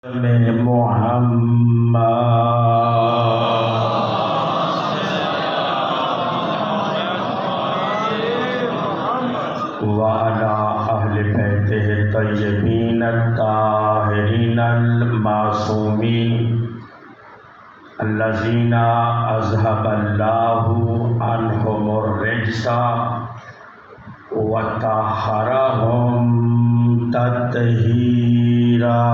محمد وعلى أهل بيته الطيبين الطاهرين المعصومين الذين أذهب الله عنهم الرجس وطهرهم تطهيرا.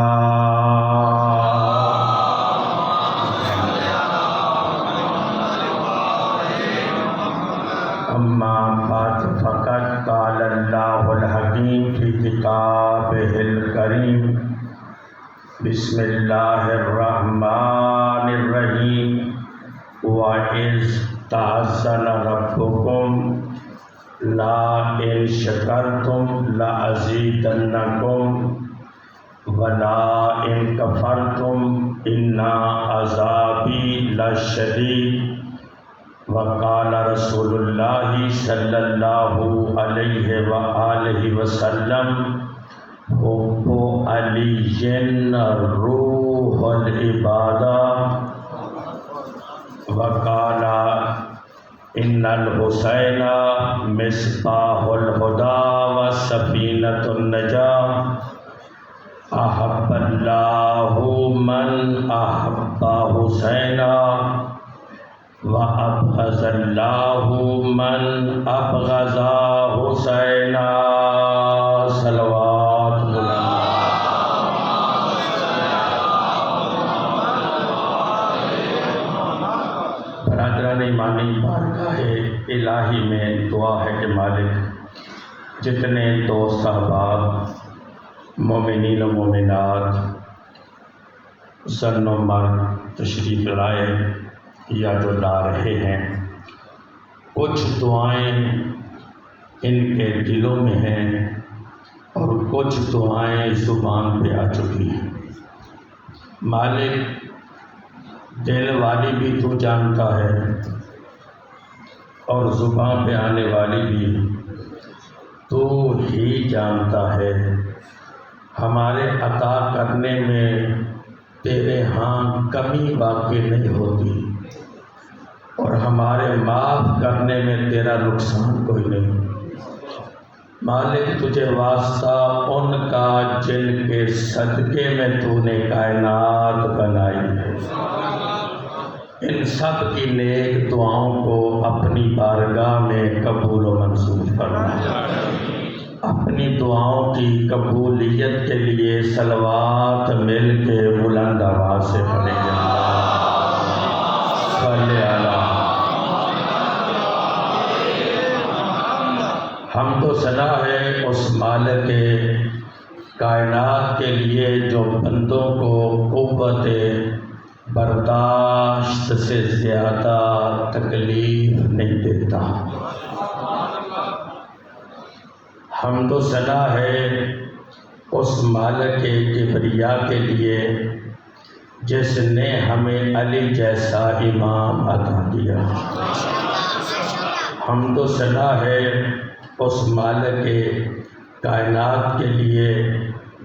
أما بعد فقد قال الله الحكيم في كتابه الكريم بسم الله الرحمن الرحيم وإذ تأذن ربكم لئن شكرتم لأزيدنكم ولئن كفرتم إن عذابي لشديد. وقال رسول الله صلى الله عليه وآله وسلم حب علي روح العبادة. وقال إن الحسين مصباح الهدى وسفينة النجاة. أحب الله من أحب حسينا وأبغض الله من أبغض حسينا. صلوات اللہ. برادران ایمانی بارگاہ الہی میں دعا ہے کہ مالک جتنے دوست احباب مومنین و مومنات زن و مرد تشریف لائے یا جو لا رہے ہیں، کچھ دعائیں ان کے دلوں میں ہیں اور کچھ دعائیں زبان پہ آ چکی ہیں. مالک دل والی بھی تو جانتا ہے اور زبان پہ آنے والی بھی تو ہی جانتا ہے. ہمارے عطا کرنے میں تیرے ہاں کمی واقع نہیں ہوتی اور ہمارے معاف کرنے میں تیرا نقصان کوئی نہیں. مالک تجھے واسطہ ان کا جن کے صدقے میں تو نے کائنات بنائی ہے، ان سب کی نیک دعاؤں کو اپنی بارگاہ میں قبول و منظور فرما. اپنی دعاؤں کی قبولیت کے لیے صلوات مل کے بلند آواز سے پڑھیں گے. صلی اللہ. ہم تو ثنا ہے اس مالک کائنات کے لیے جو بندوں کو قوت برداشت سے زیادہ تکلیف نہیں دیتا. ہم تو ثنا ہے اس مالک کبریا کے لیے جس نے ہمیں علی جیسا امام عطا کیا. ہم تو ثنا ہے اس مالک کائنات کے لیے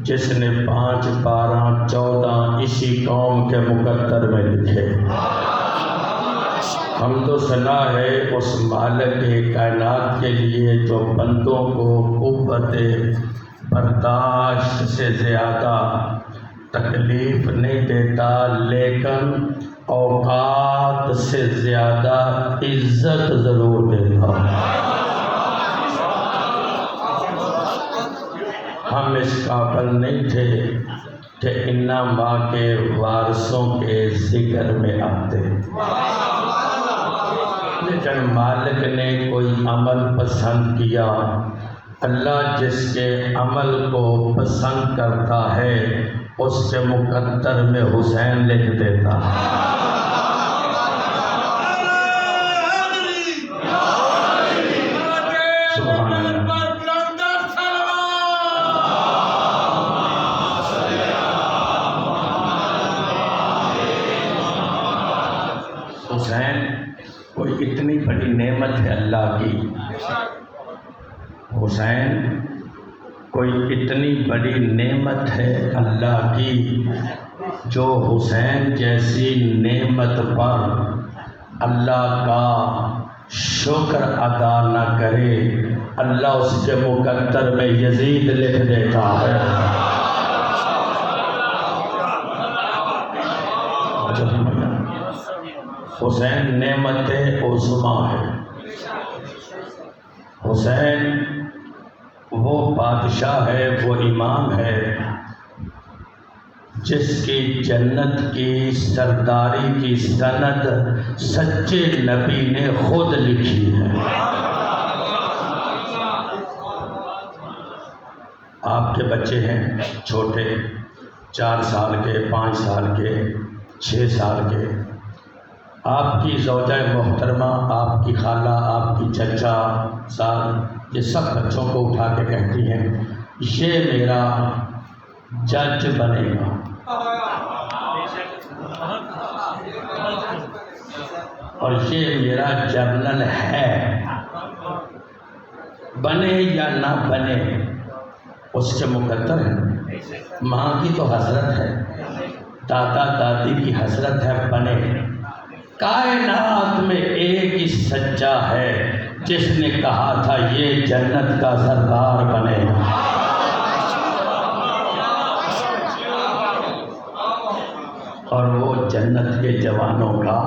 جس نے 5 12 14 اسی قوم کے مقدر میں لکھے. ہم تو ثنا ہے اس مالک کائنات کے لیے جو بندوں کو قوت برداشت سے زیادہ تکلیف نہیں دیتا لیکن اوقات سے زیادہ عزت ضرور دیتا. ہم اس قابل نہیں تھے کہ انا ماں کے وارثوں کے ذکر میں آتے، لیکن مالک نے کوئی عمل پسند کیا. اللہ جس کے عمل کو پسند کرتا ہے اس کے مقدر میں حسین لکھ دیتا. حسین کوئی اتنی بڑی نعمت ہے اللہ کی. حسین کوئی اتنی بڑی نعمت ہے اللہ کی جو حسین جیسی نعمت پر اللہ کا شکر ادا نہ کرے، اللہ اس کے مقدر میں یزید لکھ دیتا ہے۔ حسین نعمت عظمیٰ ہے۔ حسین وہ بادشاہ ہے، وہ امام ہے جس کی جنت کی سرداری کی سند سچے نبی نے خود لکھی ہے۔ آپ کے بچے ہیں چھوٹے، 4 سال کے، 5 سال کے، 6 سال کے، آپ کی زوجہ محترمہ، آپ کی خالہ، آپ کی چچا صاحب، یہ سب بچوں کو اٹھا کے کہتی ہیں یہ میرا جج بنے گا، اور یہ میرا جنرل ہے، بنے یا نہ بنے اس کے مقدر ہے۔ ماں کی تو حسرت ہے، دادا دادی کی حسرت ہے بنے۔ کائنات میں ایک ہی سچا ہے جس نے کہا تھا یہ جنت کا سردار بنے، اور وہ جنت کے جوانوں کا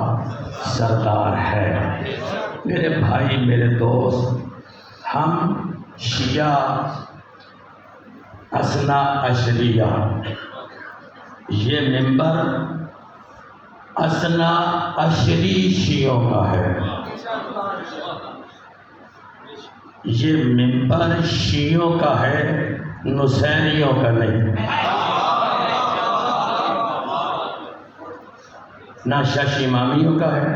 سردار ہے۔ میرے بھائی، میرے دوست، ہم شیعہ اثنا عشریہ، یہ ممبر اثنا عشری شیعوں کا ہے، یہ ممبر شیعوں کا ہے، نصیریوں کا نہیں۔ نہ شش امامیوں کا ہے،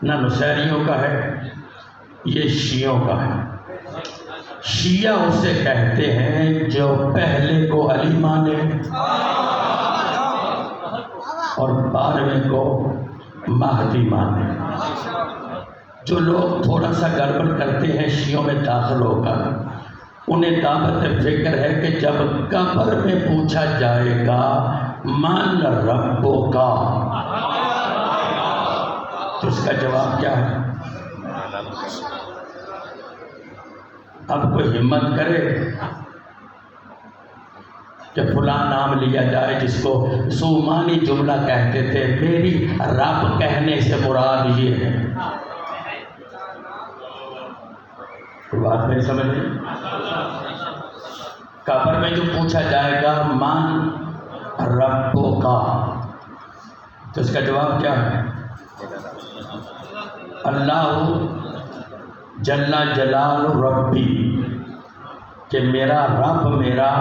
نہ نصیریوں کا ہے، یہ شیعوں کا ہے۔ شیعہ اسے کہتے ہیں جو پہلے کو علی مانے اور 12ویں کو مہدی مانے۔ جو لوگ تھوڑا سا گڑبڑ کرتے ہیں شیعوں میں داخل ہو کر، انہیں دعوت فکر ہے کہ جب قبر میں پوچھا جائے گا من ربو کا، تو اس کا جواب کیا ہے؟ اب کوئی ہمت کرے کہ فلاں نام لیا جائے جس کو سومانی جملہ کہتے تھے، میری رب کہنے سے مراد یہ ہے۔ کوئی بات نہیں سمجھ رہی؟ قبر میں جو پوچھا جائے گا من ربو کا، تو اس کا جواب کیا ہے؟ اللہ جل جلال ربی، کہ میرا رب میرا۔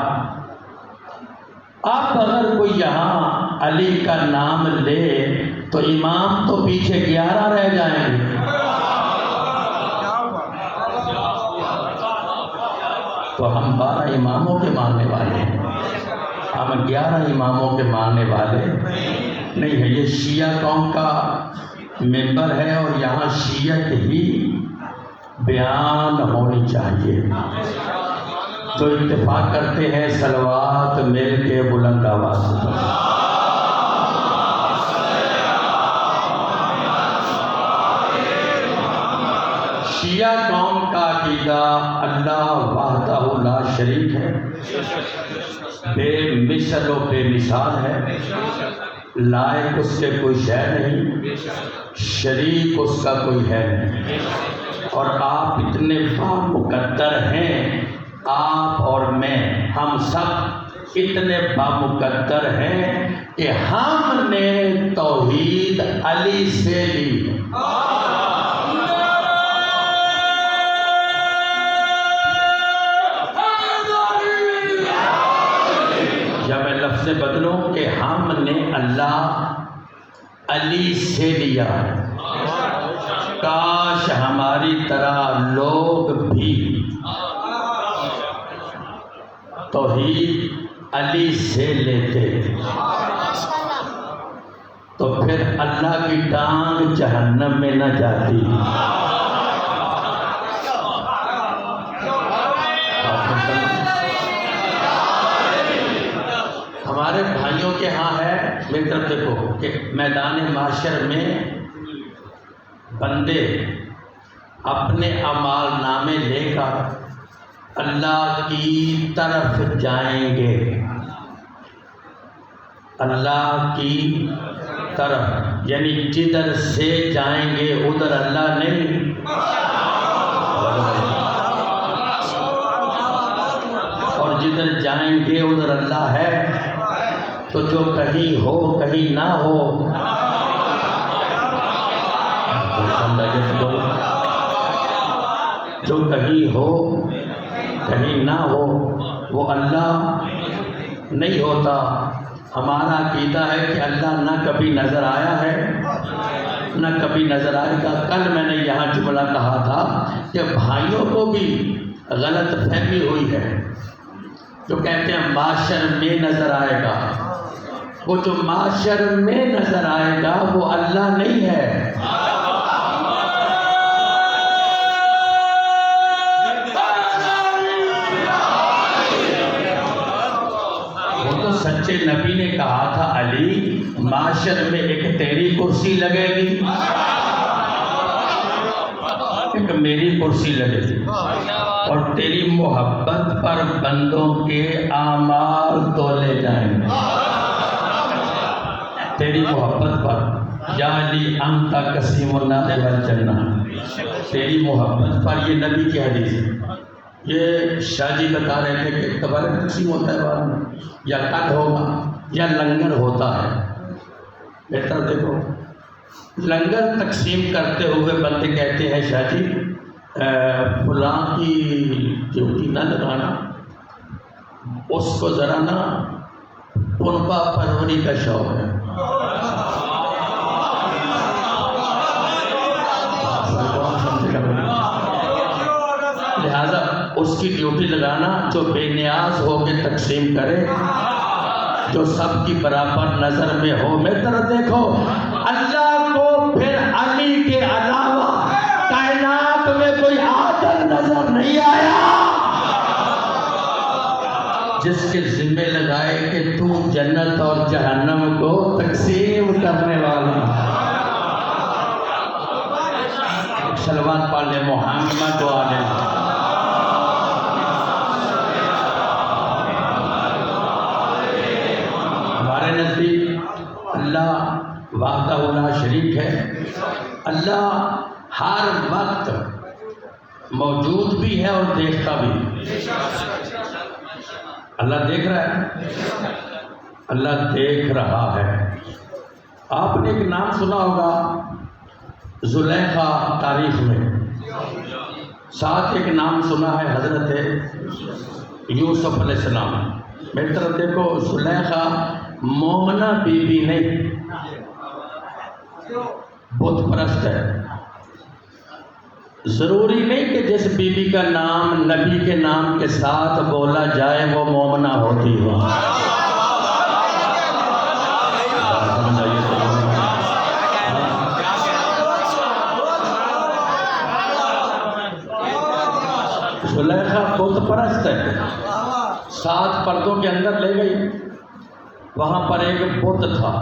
اب اگر کوئی یہاں علی کا نام لے تو امام تو پیچھے 11 رہ جائیں گے۔ تو ہم 12 اماموں کے ماننے والے ہیں، ہم 11 اماموں کے ماننے والے نہیں ہیں۔ یہ شیعہ قوم کا ممبر ہے اور یہاں شیعت ہی بیان ہونی چاہیے۔ جو اتفاق کرتے ہیں صلوات مل کے بلند آواز سے۔ شیعہ قوم کا عقیدہ اللہ وحدہ لا شریک ہے، بے مثل و بے مثال ہے، لائق اس کے کوئی شے نہیں، شریک اس کا کوئی ہے نہیں۔ اور آپ اتنے بامقدر ہیں، آپ اور میں، ہم سب اتنے بامقدر ہیں کہ ہم نے توحید علی سے لی۔ یا میں لفظ بدلوں کہ ہم نے اللہ علی سے لیا ہے۔ کاش ہماری طرح لوگ بھی توحید علی سے لیتے تو پھر اللہ کی ٹانگ جہنم میں نہ جاتی۔ ہمارے بھائیوں کے کے ہاں ہے، میری طرف دیکھو، کہ میدان محشر میں بندے اپنے اعمال نامے لے کر اللہ کی طرف جائیں گے، اللہ کی طرف، یعنی جدھر سے جائیں گے ادھر اللہ نہیں، اور جدھر جائیں گے ادھر اللہ ہے۔ تو جو کہیں ہو کہیں نہ ہو، جو کہیں ہو کہیں نہ ہو وہ اللہ نہیں ہوتا۔ ہمارا عقیدہ ہے کہ اللہ نہ کبھی نظر آیا ہے نہ کبھی نظر آئے گا۔ کل میں نے یہاں جملہ کہا تھا کہ بھائیوں کو بھی غلط فہمی ہوئی ہے، جو کہتے ہیں معاشر میں نظر آئے گا۔ وہ جو معاشر میں نظر آئے گا وہ اللہ نہیں ہے۔ سچے نبی نے کہا تھا علی معاشر میں ایک تیری کرسی لگے گی، ایک میری کرسی لگے گی، اور تیری محبت پر بندوں کے اعمال تولے جائیں گے۔ تیری محبت پر، یا علی انت قسیم النار والجنہ، تیری محبت پر، یہ نبی کی حدیث ہے۔ یہ شاہ جی بتا رہے تھے کہ تبارک تقسیم ہوتا ہے بعد میں، یا کل ہوگا یا لنگر ہوتا ہے۔ بہتر دیکھو، لنگر تقسیم کرتے ہوئے بندے کہتے ہیں شاہ جی فلاں کی ڈیوٹی نہ لگانا، اس کو ذرا نا پنپا پروری کا شوق ہے۔ لہذا اس کی ڈیوٹی لگانا جو بے نیاز ہو کے تقسیم کرے، جو سب کی برابر نظر میں ہو۔ میں طرف دیکھو، اللہ کو پھر علی کے علاوہ کائنات میں کوئی عادل نظر نہیں آیا جس کے ذمہ لگائے کہ تو جنت اور جہنم کو تقسیم کرنے والا۔ صلوات پڑھ لیں محمد و علیہ۔ نزدیک اللہ وحدہ لا شریک ہے۔ اللہ ہر وقت موجود بھی ہے اور دیکھتا بھی۔ اللہ دیکھ رہا ہے، اللہ دیکھ رہا ہے۔ آپ نے ایک نام سنا ہوگا زلیخا تاریخ میں، ساتھ ایک نام سنا ہے حضرت یوسف علیہ السلام۔ میری طرف دیکھو، زلیخا مومنہ بی بی نہیں، بت پرست ہے۔ ضروری نہیں کہ جس بی بی کا نام نبی کے نام کے ساتھ بولا جائے وہ مومنہ ہوتی ہو۔ زلیخا بت پرست ہے، 7 پردوں کے اندر لے گئی۔ وہاں پر ایک بت تھا،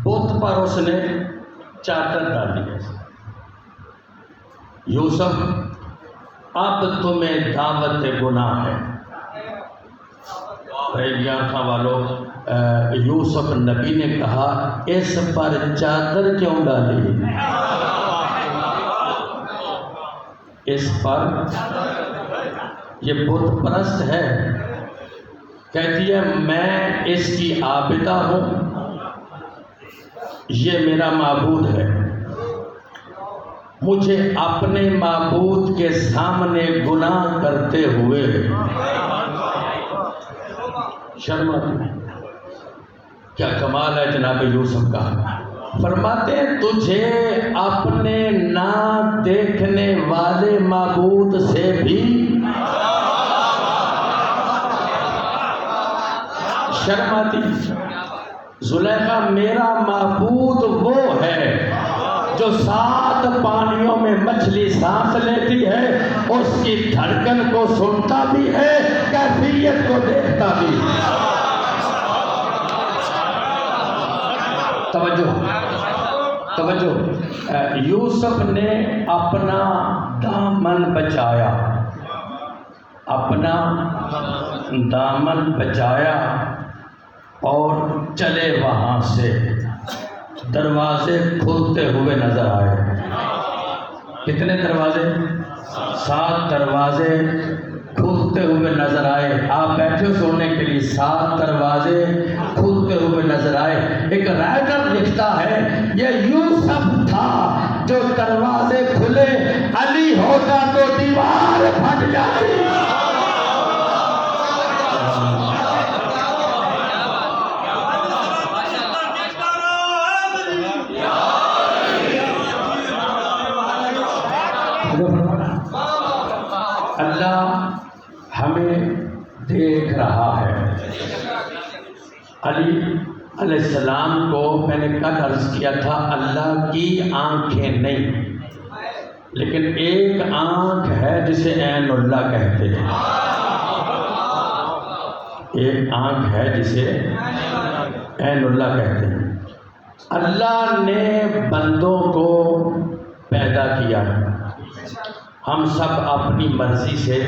بت پر اس نے چادر ڈالی ہے۔ یوسف اب تمہیں دعوت گناہ ہے۔ آنکھوں والوں، یوسف نبی نے کہا اس پر چادر کیوں ڈالی؟ اس پر، یہ بت پرست ہے، کہتی ہے میں اس کی عابدہ ہوں، یہ میرا معبود ہے، مجھے اپنے معبود کے سامنے گناہ کرتے ہوئے شرم آتی ہے۔ کیا کمال ہے جناب یوسف کا۔ فرماتے ہیں تجھے اپنے نہ دیکھنے والے معبود سے بھی شرم آتی۔ زلیخا میرا معبود وہ ہے جو 7 پانیوں میں مچھلی سانس لیتی ہے، اس کی دھڑکن کو سنتا بھی ہے، کیفیت کو دیکھتا بھی۔ توجہ یوسف نے اپنا دامن بچایا، اپنا دامن بچایا اور چلے وہاں سے، دروازے کھلتے ہوئے نظر آئے۔ کتنے دروازے؟ 7 دروازے کھلتے ہوئے نظر آئے۔ آپ بیٹھے ہو سونے کے لیے، 7 دروازے کھلتے ہوئے نظر آئے۔ ایک رائٹر لکھتا ہے یہ یوسف تھا جو دروازے کھلے، علی ہوتا تو دیوار پھٹ جاتی۔ اللہ ہمیں دیکھ رہا ہے۔ علی علیہ السلام کو میں نے کل عرض کیا تھا اللہ کی آنکھیں نہیں، لیکن ایک آنکھ ہے جسے عین اللہ کہتے ہیں، ایک آنکھ ہے جسے عین اللہ کہتے ہیں۔ اللہ نے بندوں کو پیدا کیا، ہم سب اپنی مرضی سے،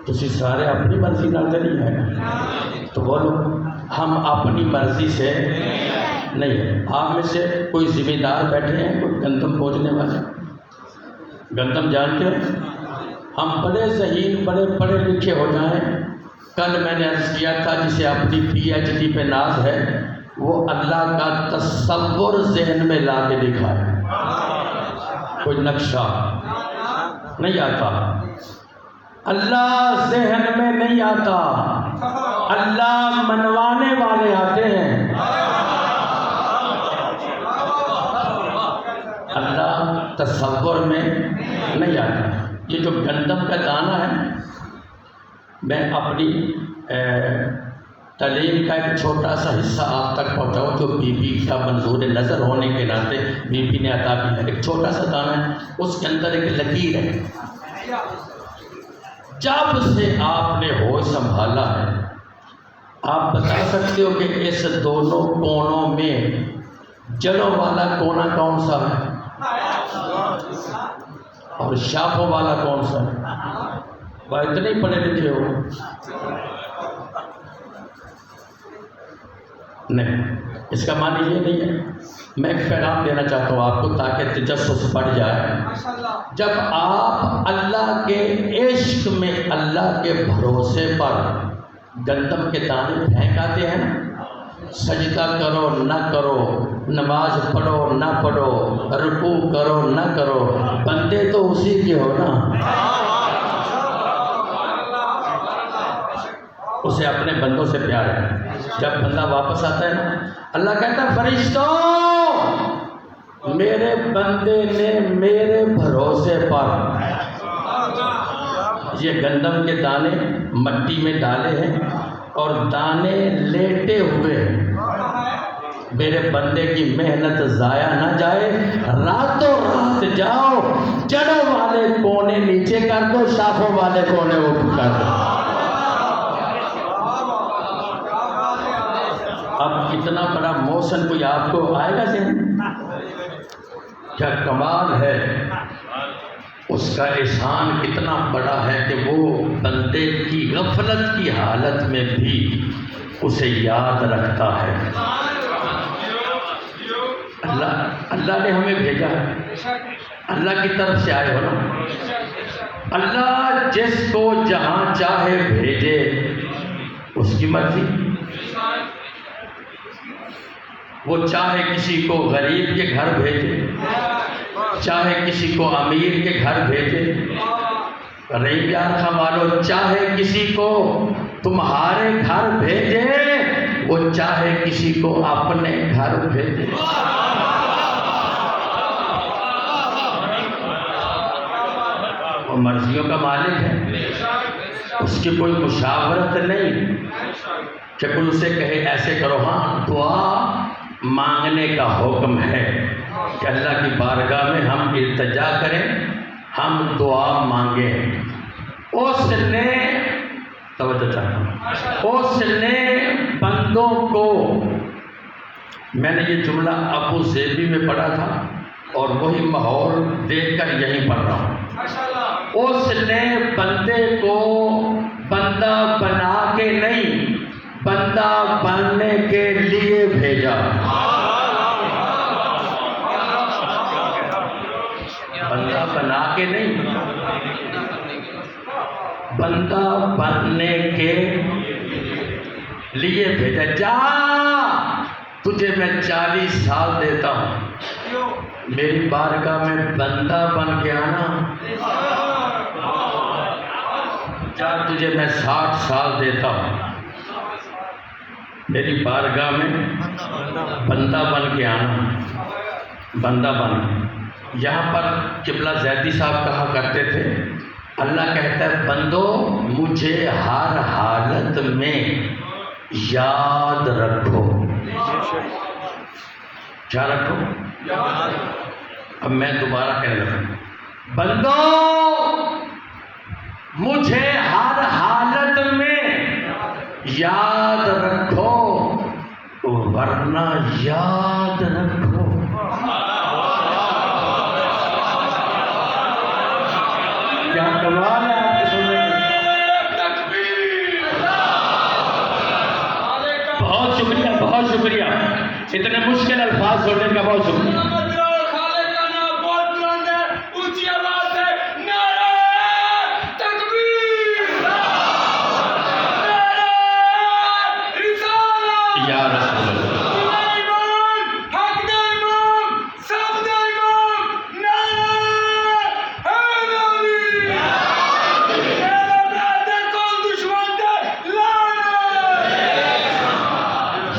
تسی سارے اپنی مرضی نہ چلی ہے تو بولو ہم اپنی مرضی سے نہیں ہے۔ آپ میں سے کوئی ذمہ دار بیٹھے ہیں، کوئی گندم بوجھنے والے؟ گندم جانتے ہیں؟ ہم بڑے ذہین، بڑے پڑھے لکھے ہو جائیں، کل میں نے عرض کیا تھا جسے اپنی PhD پہ ناز ہے وہ اللہ کا تصور ذہن میں لا کے دکھائے، کوئی نقشہ نہیں آتا، اللہ ذہن میں نہیں آتا، اللہ منوانے والے آتے ہیں۔ اللہ تصور میں نہیں آتا۔ یہ جو گندم کا دانہ ہے، میں اپنی تعلیم کا ایک چھوٹا سا حصہ آپ تک پہنچاؤں جو بی بی کا منظور نظر ہونے کے ناطے بی بی نے عطا کیا۔ ایک چھوٹا سا دانہ ہے، اس کے اندر ایک لکیر ہے۔ جب سے آپ نے ہوش سنبھالا ہے، آپ بتا سکتے ہو کہ اس دونوں کونوں میں جڑوں والا کونا کون سا ہے اور شاخوں والا کون سا ہے؟ وہ اتنے پڑھے لکھے ہو نہیں، اس کا معنی یہ نہیں ہے۔ میں ایک پیغام دینا چاہتا ہوں آپ کو تاکہ تجسس بڑھ جائے۔ جب آپ اللہ کے عشق میں، اللہ کے بھروسے پر گندم کے دانے پھینک آتے ہیں نا، سجدہ کرو نہ کرو، نماز پڑھو نہ پڑھو، رکوع کرو نہ کرو، بندے تو اسی کے ہو نا، اسے اپنے بندوں سے پیار ہے۔ جب بندہ واپس آتا ہے نا، اللہ کہتا ہے فرشتوں میرے بندے نے میرے بھروسے پر یہ گندم کے دانے مٹی میں ڈالے ہیں اور دانے لیٹے ہوئے ہیں، میرے بندے کی محنت ضائع نہ جائے، راتوں رات جاؤ، جڑوں والے کونے نیچے کر دو، شاخوں والے کونے اوپر کر دو۔ اب اتنا بڑا موشن کوئی آپ کو آئے گا ذہن؟ کیا کمال ہے، اس کا احسان کتنا بڑا ہے کہ وہ بندے کی غفلت کی حالت میں بھی اسے یاد رکھتا ہے۔ اللہ نے ہمیں بھیجا ہے، اللہ کی طرف سے آئے ہو نا۔ اللہ جس کو جہاں چاہے بھیجے، اس کی مرضی۔ وہ چاہے کسی کو غریب کے گھر بھیجے، چاہے کسی کو امیر کے گھر بھیجے، رہی پیار کا مالو، چاہے کسی کو تمہارے گھر بھیجے، وہ چاہے کسی کو اپنے گھر بھیجے۔ وہ مرضیوں کا مالک ہے، اس کی کوئی مشاورت نہیں کہ کوئی اسے کہے ایسے کرو۔ ہاں، دعا مانگنے کا حکم ہے کہ اللہ کی بارگاہ میں ہم التجا کریں، ہم دعا مانگیں۔ اس نے توجہ چاہتا ہوں، اس نے بندوں کو میں نے یہ جملہ ابو ظبی میں پڑھا تھا اور وہی ماحول دیکھ کر یہیں پڑھ رہا ہوں۔ اس نے بندے کو بندہ بنا کے نہیں، بندہ بننے کے لیے بھیجا۔ بندہ بنا کے نہیں، بندہ بننے کے لیے بھیجا۔ جا، تجھے میں 40 سال دیتا ہوں، میری بارگاہ میں بندہ بن کے آنا۔ جا، تجھے میں 60 سال دیتا ہوں، میری بارگاہ میں بندہ بن کے آنا۔ بندہ بن کے، یہاں پر قبلہ زیدی صاحب کہا کرتے تھے، اللہ کہتا ہے بندو مجھے ہر حالت میں یاد رکھو۔ کیا رکھو؟ اب میں دوبارہ کہنے لگا، بندو مجھے ہر حالت میں یاد رکھو ورنہ یاد رکھو۔ کیا کمال ہے آپ کے سننے میں؟ بہت شکریہ، بہت شکریہ، اتنے مشکل الفاظ ہونے کا بہت شکریہ۔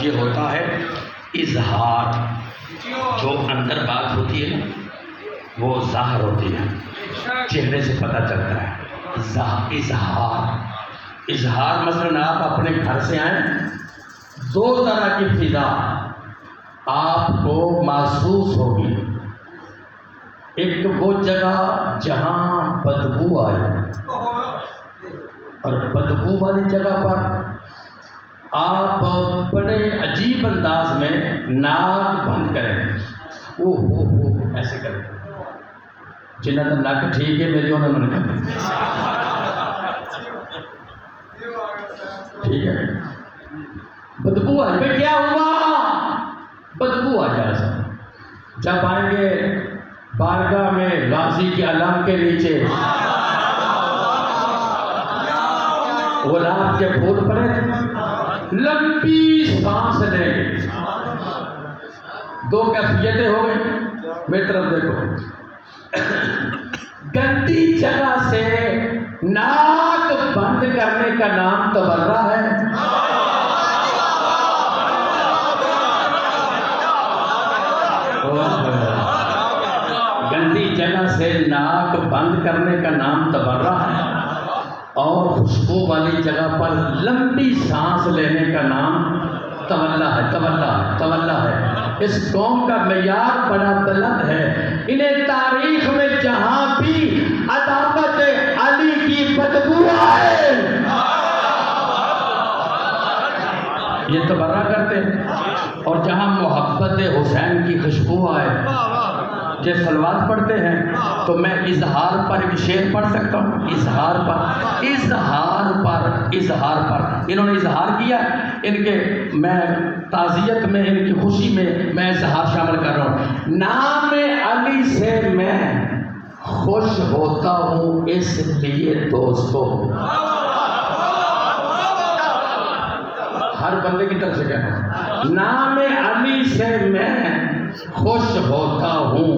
یہ ہوتا ہے اظہار، جو اندر بات ہوتی ہے وہ ظاہر ہوتی ہے، چہرے سے پتہ چلتا ہے۔ اظہار مثلاً آپ اپنے گھر سے آئیں، 2 طرح کی فضا آپ کو محسوس ہوگی۔ ایک وہ جگہ جہاں بدبو آئے، اور بدبو والی جگہ پر آپ بڑے عجیب انداز میں ناک بند کریں، او ایسے کریں، جنہوں نے ناک ٹھیک ہے میری انہوں نے کریں، ٹھیک ہے۔ بدبو آئے، بھائی کیا ہوا؟ بدبو آ جائے سر۔ جب آئیں گے بارگاہ میں غازی کے علم کے نیچے گلاب کے پھول پڑے، لمبی سانس لیں گے۔ 2 کیفیتیں ہو گئی، میری طرف دیکھو، گندی جگہ سے ناک بند کرنے کا نام تبرہ ہے، گندی جگہ سے ناک بند کرنے کا نام تبرہ ہے، اور خوشبو والی جگہ پر لمبی سانس لینے کا نام تولا ہے، تولا ہے۔ اس قوم کا معیار بڑا بلند ہے، انہیں تاریخ میں جہاں بھی عداوت علی کی بدبو آئے یہ تبرہ کرتے ہیں، اور جہاں محبت حسین کی خوشبو آئے جو صلوات پڑھتے ہیں، تو میں اظہار پر ایک شعر پڑھ سکتا ہوں۔ اظہار پر انہوں نے اظہار کیا، ان کے میں تعزیت میں، ان کی خوشی میں اظہار شامل کر رہا ہوں۔ نام علی سے میں خوش ہوتا ہوں اس لیے دوستو، ہر بندے کی طرف سے کہنا ہے، نام علی سے میں خوش ہوتا ہوں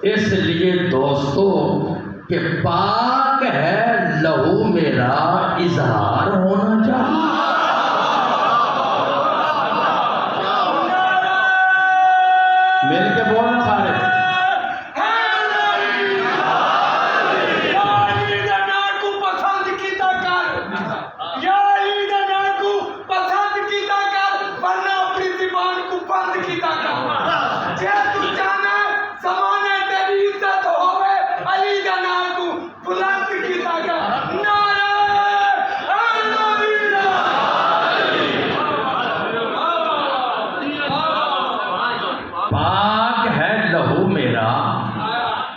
اس لیے دوستو کہ پاک ہے لہو میرا اظہار ہونا چاہیے۔ مل کے بولنا سارے،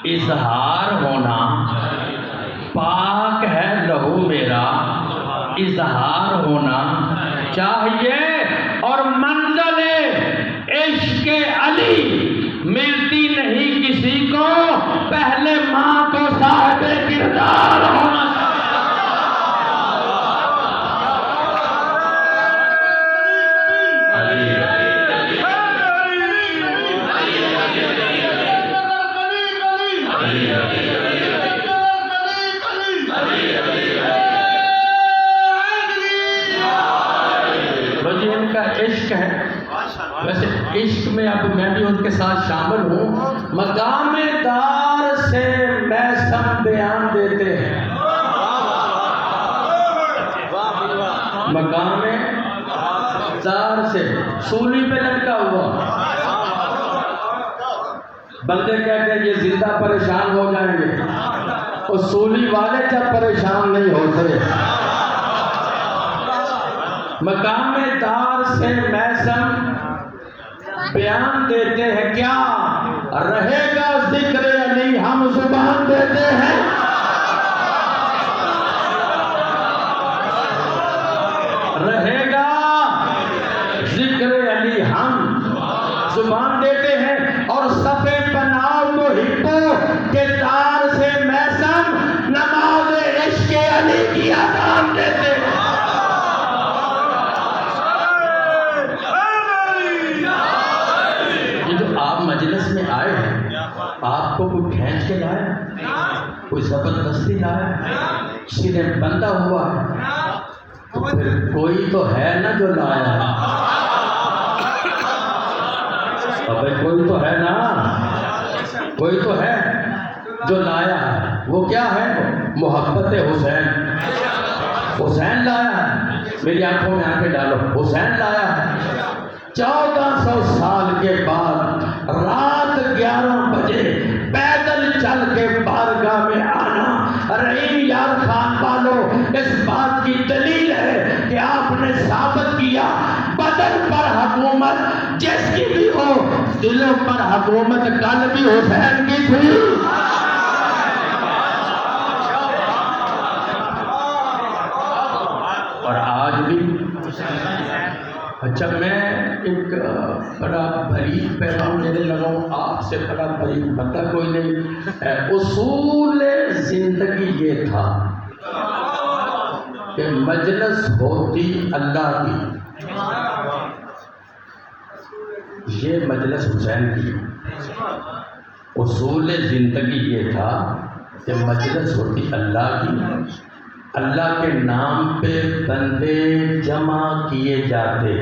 اظہار ہونا، پاک ہے لہو میرا اظہار ہونا چاہیے، اور منزل عشق علی ملتی نہیں کسی کو، پہلے ماں کو صاحب کردار ہونا عشق ہے۔ ویسے عشق میں اب میں بھی ان کے ساتھ شامل ہوں۔ مقام دار سے میثم بیان دیتے ہیں، مقام دار سے سولی پہ لٹکا ہوا بندے کہتے ہیں یہ زندہ پریشان ہو جائیں گے، اور سولی والے جب پریشان نہیں ہوتے۔ مقام دار سے میثم بیان دیتے ہیں، کیا رہے گا ذکر علی ہم زبان دیتے ہیں، رہے گا ذکر علی ہم زبان دیتے ہیں، اور صفے بناؤ محبوں کے تار سے میثم نماز عشق علی کی اذان دیتے ہیں۔ آپ مجلس میں آئے ہیں، آپ کو کوئی کھینچ کے لایا، کوئی زبردستی لایا، سیدھے بندہ ہوا ہے، تو پھر کوئی تو ہے نا جو لایا ہے، ابھی کوئی تو ہے نا، کوئی تو ہے جو لایا ہے۔ وہ کیا ہے؟ محبت حسین۔ حسین لایا ہے، میری آنکھوں میں آنکھیں ڈالو، حسین لایا ہے۔ 1400 سال کے بعد رات 11 بجے پیدل چل کے بارگاہ میں آنا، رحیم یار خان والوں اس بات کی دلیل ہے کہ آپ نے ثابت کیا بدن پر حکومت جس کی بھی ہو، دلوں پر حکومت کل بھی حسین کی تھی۔ اور آج بھی۔ اچھا، میں ایک بڑا بریک پیغام دینے لگا ہوں، آپ سے بڑا بریک بندہ کوئی نہیں۔ اصول زندگی یہ تھا کہ مجلس ہوتی اللہ کی، یہ مجلس حسین کی۔ اصول زندگی یہ تھا کہ مجلس ہوتی اللہ کی، اللہ کے نام پہ بندے جمع کیے جاتے،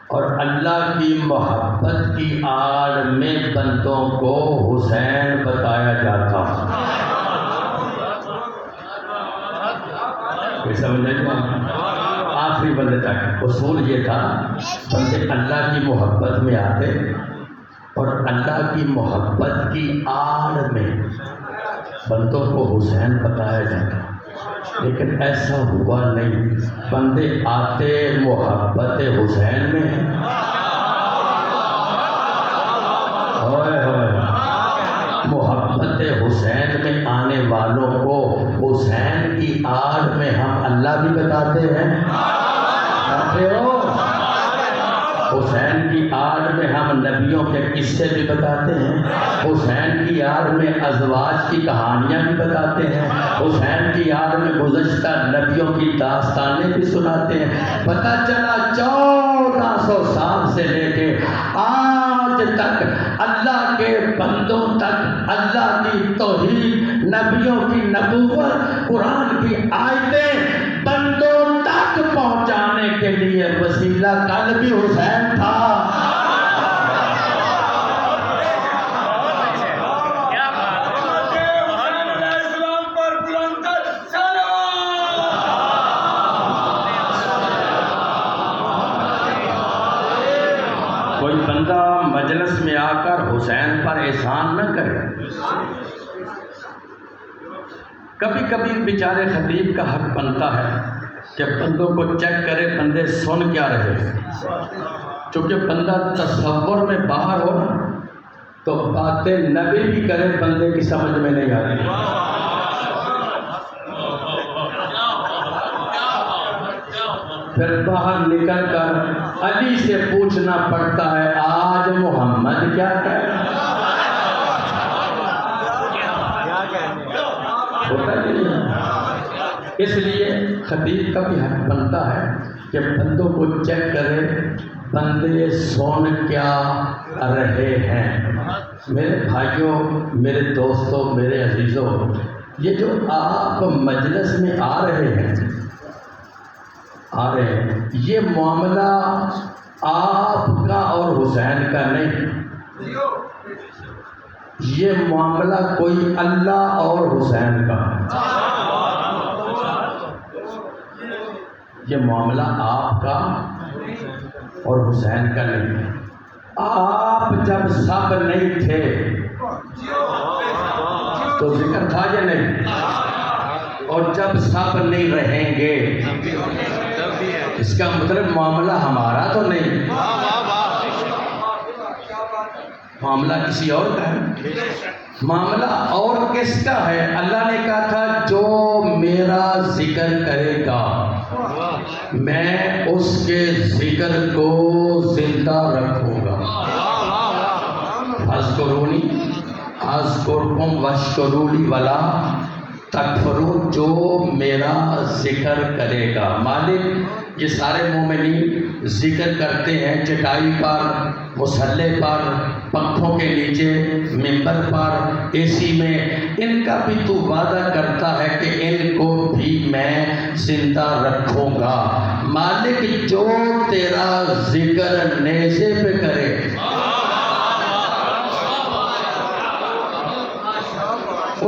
اور اللہ کی محبت کی آڑ میں بندوں کو حسین بتایا جاتا۔ کوئی سمجھے گا؟ آخری بندے تک اصول یہ تھا، بندے اللہ کی محبت میں آتے، اور اللہ کی محبت کی آڑ میں بندوں کو حسین بتایا جاتا۔ لیکن ایسا ہوا نہیں، بندے آتے محبت حسین میں، ہوئے ہوئے محبت حسین میں آنے والوں کو حسین کی آڑ میں ہم اللہ بھی بتاتے ہیں، آتے ہو؟ حسین کی آڑ میں ہم نبیوں کے قصے بھی بتاتے ہیں، حسین کی آڑ میں ازواج کی کہانیاں بھی بتاتے ہیں، حسین کی آڑ میں گزشتہ نبیوں کی داستانیں بھی سناتے ہیں۔ پتہ چلا 1400 سال سے لے کے آج تک اللہ کے بندوں تک اللہ کی توحید، نبیوں کی نبوت، قرآن کی آیتیں بندوں تک پہنچانے کے لیے وسیلہ کل بھی حسین تھا۔ کوئی بندہ مجلس میں آ کر حسین پر احسان نہ کرے۔ کبھی کبھی بیچارے خطیب کا حق بنتا ہے کہ بندوں کو چیک کرے بندے سن کیا رہے، چونکہ بندہ تصور میں باہر ہو نا، تو باتیں نبی بھی کرے بندے کی سمجھ میں نہیں آتی. پھر باہر نکل کر علی سے پوچھنا پڑتا ہے آج محمد کیا کہہ رہا ہے. ہوتا نہیں ہے. اس لیے خطیب کا بھی حق بنتا ہے کہ بندوں کو چیک کرے بندے سن کیا رہے ہیں. میرے بھائیوں، میرے دوستوں، میرے عزیزوں، یہ جو آپ مجلس میں آ رہے ہیں یہ معاملہ آپ کا اور حسین کا نہیں. یہ معاملہ کوئی اللہ اور حسین کا ہے. یہ معاملہ آپ کا اور حسین کا نہیں ہے. آپ جب سب نہیں تھے تو ذکر تھا یا نہیں؟ اور جب سب نہیں رہیں گے اس کا مطلب معاملہ ہمارا تو نہیں، معاملہ کسی اور کا ہے. معاملہ اور کس کا ہے؟ اللہ نے کہا تھا جو میرا ذکر کرے گا میں اس کے ذکر کو زندہ رکھوں گا. اذکرونی اذکرکم واشکروا لی ولا تکفرون. جو میرا ذکر کرے گا. مالک یہ سارے مومنین ذکر کرتے ہیں چٹائی پر، مصلے پر، پنکھوں کے نیچے، ممبر پر، اے سی میں. ان کا بھی تو وعدہ کرتا ہے کہ ان کو بھی میں زندہ رکھوں گا. مالک جو تیرا ذکر نیزے پہ کرے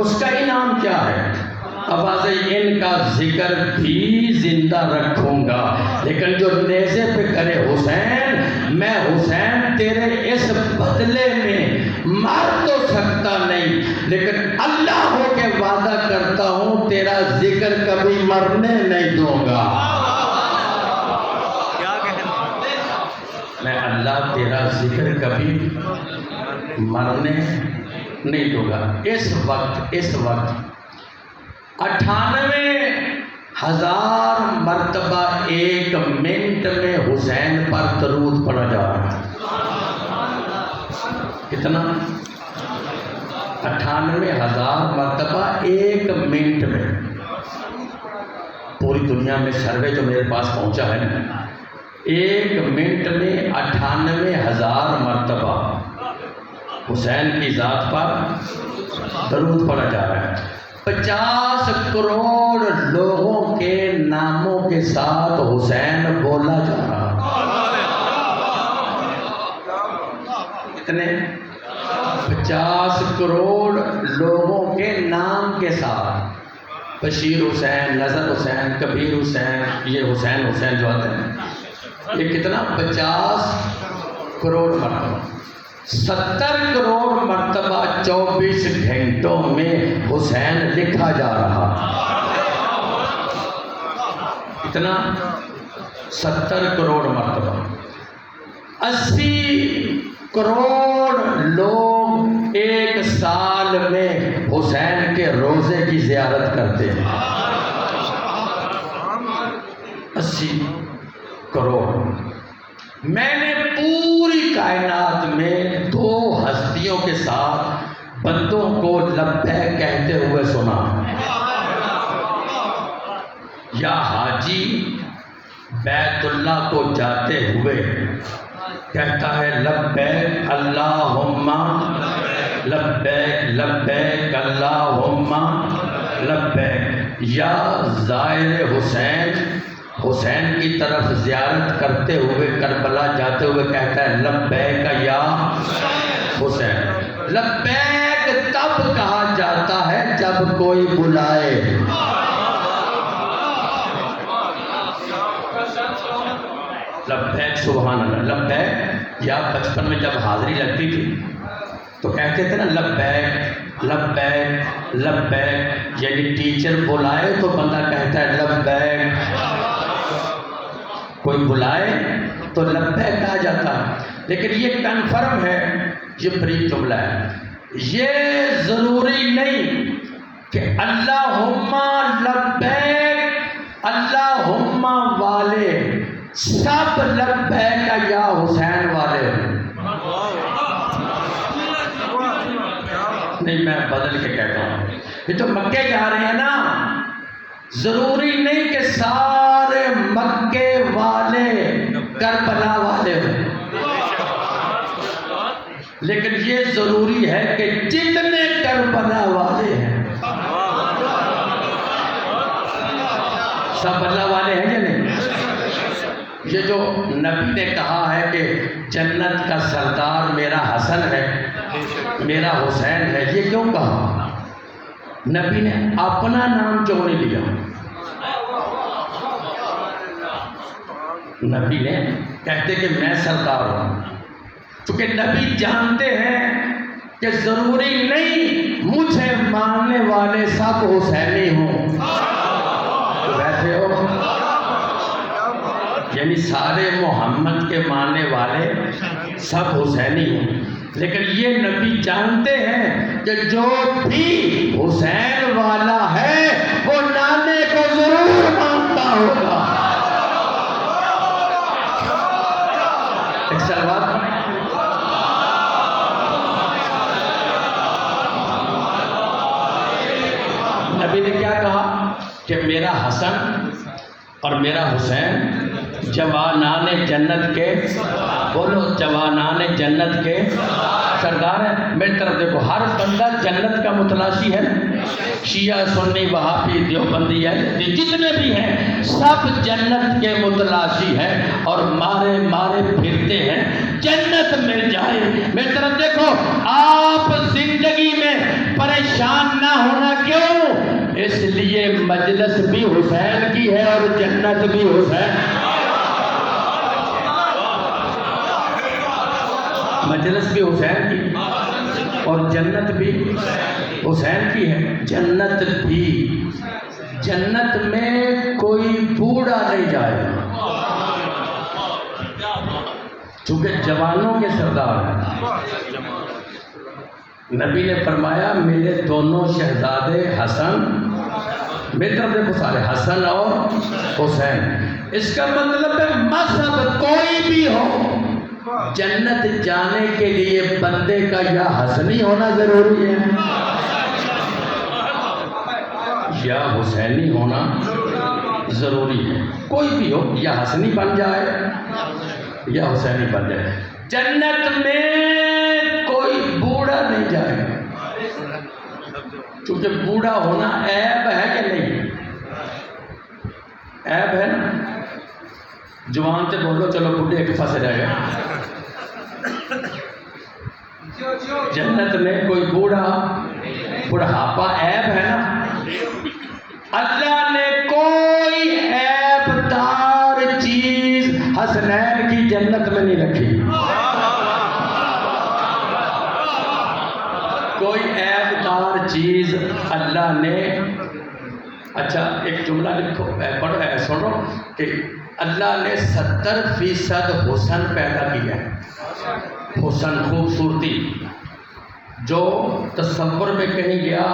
اس کا انعام کیا ہے؟ آواز ان کا ذکر بھی زندہ رکھوں گا. لیکن جو نیزے پہ کرے حسین، میں حسین تیرے اس بدلے میں مر تو سکتا نہیں لیکن اللہ ہو کے وعدہ کرتا ہوں تیرا ذکر کبھی مرنے نہیں دوں گا. میں اللہ تیرا ذکر کبھی مرنے نہیں دوں گا. اس وقت 98,000 مرتبہ ایک منٹ میں حسین پر درود پڑھا جا رہا ہے. کتنا؟ 98,000 مرتبہ ایک منٹ میں. پوری دنیا میں سروے جو میرے پاس پہنچا ہے نا، ایک منٹ میں 98,000 مرتبہ حسین کی ذات پر درود پڑھا جا رہا ہے. 50 کروڑ لوگوں کے ناموں کے ساتھ حسین بولا جا رہا ہے. کتنے؟ 50 کروڑ لوگوں کے نام کے ساتھ. بشیر حسین، نظر حسین، کبیر حسین، یہ حسین جو آتے ہیں، یہ کتنا؟ 50 کروڑ مرتبہ. 70 کروڑ مرتبہ 24 گھنٹوں میں حسین لکھا جا رہا. کتنا؟ 70 کروڑ مرتبہ. 80 کروڑ لوگ ایک سال میں حسین کے روزے کی زیارت کرتے ہیں. 80 کروڑ. میں نے پوری کائنات میں 2 ہستیوں کے ساتھ بندوں کو لبیک کہتے ہوئے سنا. یا حاجی بیت اللہ کو جاتے ہوئے کہتا ہے لبیک اللہم لبیک لبیک اللہم لبیک. یا زائر حسین کی طرف زیارت کرتے ہوئے کربلا جاتے ہوئے کہتا ہے لبیک یا حسین. لبیک تب کہا جاتا ہے جب کوئی بلائے. لبیک سبحان اللہ. لبیک یا بچپن میں جب حاضری لگتی تھی تو کہتے تھے نا لبیک لبیک لبیک، یعنی ٹیچر بلائے تو بندہ کہتا ہے لبیک. کوئی بلائے تو لبیک کہا جاتا ہے. لیکن یہ کنفرم ہے یہ فریق جملہ ہے. یہ ضروری نہیں کہ اللہم لبیک اللہم والے سب لبیک یا حسین والے. نہیں، میں بدل کے کہتا ہوں. یہ تو مکے جا رہے ہیں نا، ضروری نہیں کہ سارے مکے والے کربلا والے ہیں، لیکن یہ ضروری ہے کہ جتنے کربلا والے ہیں سب اللہ والے ہیں یا نہیں. یہ جو نبی نے کہا ہے کہ جنت کا سردار میرا حسن ہے، میرا حسین ہے، یہ کیوں کہا؟ نبی نے اپنا نام کیوں نہیں لیا؟ نبی نے کہتے کہ میں سردار ہوں، کیونکہ نبی جانتے ہیں کہ ضروری نہیں مجھے ماننے والے سب حسینی ہوں. تو ویسے ہو، یعنی سارے محمد کے ماننے والے سب حسینی ہوں، لیکن یہ نبی جانتے ہیں کہ جو بھی حسین والا ہے وہ نانے کو ضرور مانتا ہوگا. ایک سلوات نبی نے کیا کہا کہ میرا حسن اور میرا حسین جوانان جنت کے، بولو جوانان جنت کے سردار ہیں. میری طرف دیکھو، ہر بندہ جنت کا متلاشی ہے، شیعہ سنی وہابی دیوبندی ہے، جتنے بھی ہیں سب جنت کے متلاشی ہیں اور مارے مارے پھرتے ہیں جنت مل جائے. میری طرف دیکھو، آپ زندگی میں پریشان نہ ہونا. کیوں؟ اس لیے مجلس بھی حسین کی ہے اور جنت بھی حسین. مجلس بھی حسین کی اور جنت بھی حسین کی ہے. جنت میں کوئی بوڑھا نہیں جائے گا، چونکہ جوانوں کے سردار ہیں. نبی نے فرمایا میرے دونوں شہزادے حسن، میری طرف دیکھو سارے حسن اور حسین. اس کا مطلب ہے مذہب کوئی بھی ہو، جنت جانے کے لیے بندے کا یا حسنی ہونا ضروری ہے یا حسینی ہونا ضروری ہے. کوئی بھی ہو، یا حسنی بن جائے یا حسینی بن جائے. جنت میں کوئی بوڑھا نہیں جائے گا، کیونکہ بوڑھا ہونا عیب ہے کہ نہیں؟ عیب ہے نا. جوان سے بولو چلو بوڑھے ایک پاس رہ گئے. جنت میں کوئی بڑھاپا عیب ہے نا. اللہ نے کوئی عیب دار چیز حسنین کی جنت میں نہیں رکھی. کوئی عیب دار چیز اللہ نے. اچھا ایک جملہ لکھو، پڑھو، سنو کہ اللہ نے 70% حسن پیدا کیا ہے. حسن، خوبصورتی، جو تصور میں کہیں گیا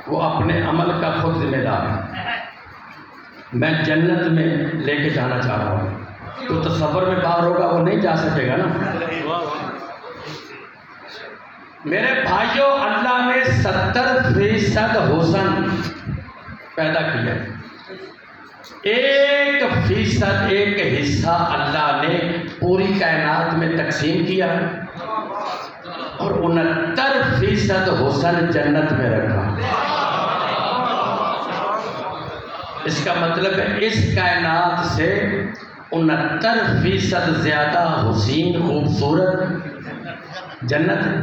وہ اپنے عمل کا خود ذمہ دار ہے. میں جنت میں لے کے جانا چاہ رہا ہوں، تو تصور میں باہر ہوگا وہ نہیں جا سکے گا نا. میرے بھائیوں، اللہ نے 70% حسن پیدا کیا. 1% ایک حصہ اللہ نے پوری کائنات میں تقسیم کیا اور 69% حسن جنت میں رکھا. اس کا مطلب ہے اس کائنات سے 69% زیادہ حسین خوبصورت جنت ہے.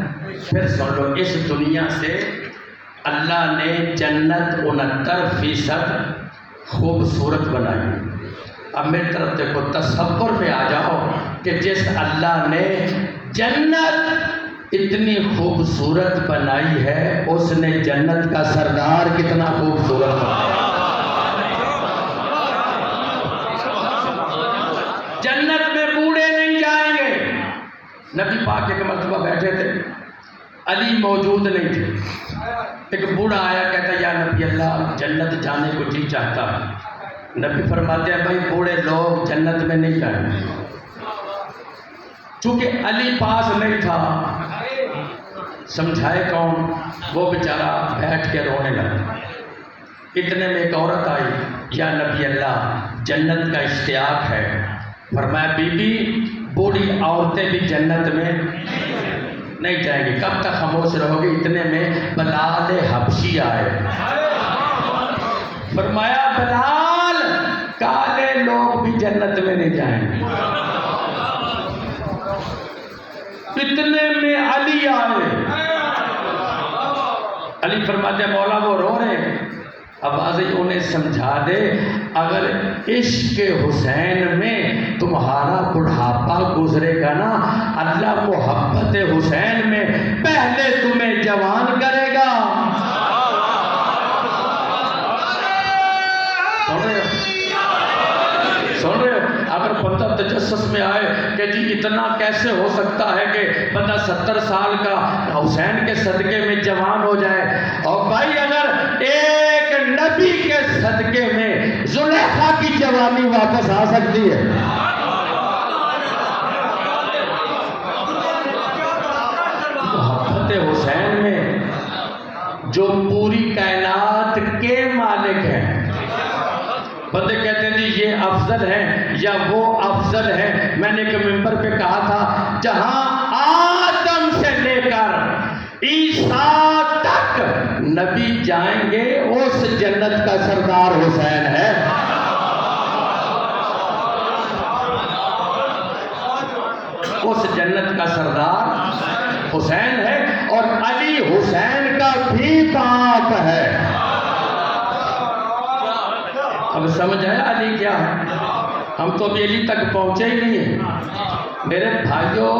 پھر سن لو، اس دنیا سے اللہ نے جنت 69% خوبصورت بنائی. اب میری طرف دیکھو، تصور پہ آ جاؤ کہ جس اللہ نے جنت اتنی خوبصورت بنائی ہے، اس نے جنت کا سردار کتنا خوبصورت بنایا. جنت میں بوڑھے نہیں جائیں گے. نبی پاک ایک مرتبہ بیٹھے تھے، علی موجود نہیں تھے. ایک بوڑھا آیا کہتا یا نبی اللہ جنت جانے کو جی چاہتا ہے. نبی فرماتے ہیں بھائی بوڑھے لوگ جنت میں نہیں جائیں گے. چونکہ علی پاس نہیں تھا سمجھائے کون؟ وہ بیچارہ بیٹھ کے رونے لگا. اتنے میں ایک عورت آئی یا نبی اللہ جنت کا اشتیاق ہے. فرمایا بی بی بوڑھی عورتیں بھی جنت میں نہیں جائیں گی. کب تک خاموش رہو گے؟ اتنے میں بلال حبشی آئے. فرمایا بلال کالے لوگ بھی جنت میں نہیں جائیں گے. اتنے میں علی آئے. علی فرماتے ہیں مولا وہ رو رہے. اب آج انہیں سمجھا دے اگر عشق حسین میں تمہارا بڑھاپا گزرے گا نا اللہ محبت حسین میں پہلے تمہیں جوان کرے گا. سن رہے ہو؟ اگر بندہ تجسس میں آئے کہ جی اتنا کیسے ہو سکتا ہے کہ بندہ 70 سال کا حسین کے صدقے میں جوان ہو جائے. اور بھائی اگر ایک نبی کے صدقے میں زلیخا کی جوانی واپس آ سکتی ہے. محبت حسین میں جو پوری کائنات کے مالک ہیں. بندے کہتے ہیں جی یہ افضل ہے یا وہ افضل ہے. میں نے ایک ممبر پہ کہا تھا جہاں آدم سے لے کر عیسیٰ تک نبی جائیں گے اس جنت کا سردار حسین ہے. اس جنت کا سردار حسین ہے اور علی حسین کا بھی باپ ہے. اب سمجھ آیا علی کیا ہے؟ ہم تو ابھی علی تک پہنچے ہی نہیں ہیں. میرے بھائیوں،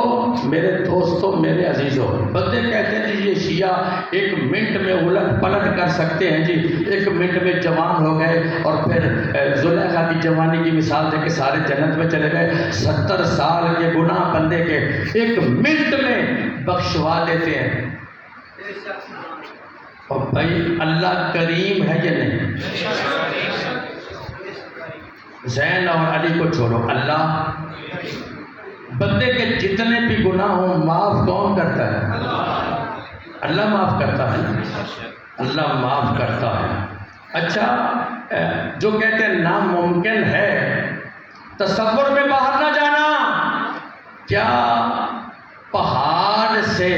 میرے دوستوں، میرے عزیزوں، بندے کہتے ہیں جی یہ شیعہ 1 منٹ میں الٹ پلٹ کر سکتے ہیں. جی 1 منٹ میں جوان ہو گئے اور پھر زلیخا کی جوانی کی مثال دے کے سارے جنت میں چلے گئے. 70 سال کے گناہ بندے کے 1 منٹ میں بخشوا لیتے ہیں. اور بھائی اللہ کریم ہے یا نہیں؟ حسین اور علی کو چھوڑو، اللہ بندے کے جتنے بھی گناہ ہوں معاف کون کرتا ہے؟ اللہ معاف کرتا ہے. اللہ معاف کرتا ہے. اچھا جو کہتے ہیں ناممکن ہے تصور میں باہر نہ جانا، کیا پہاڑ سے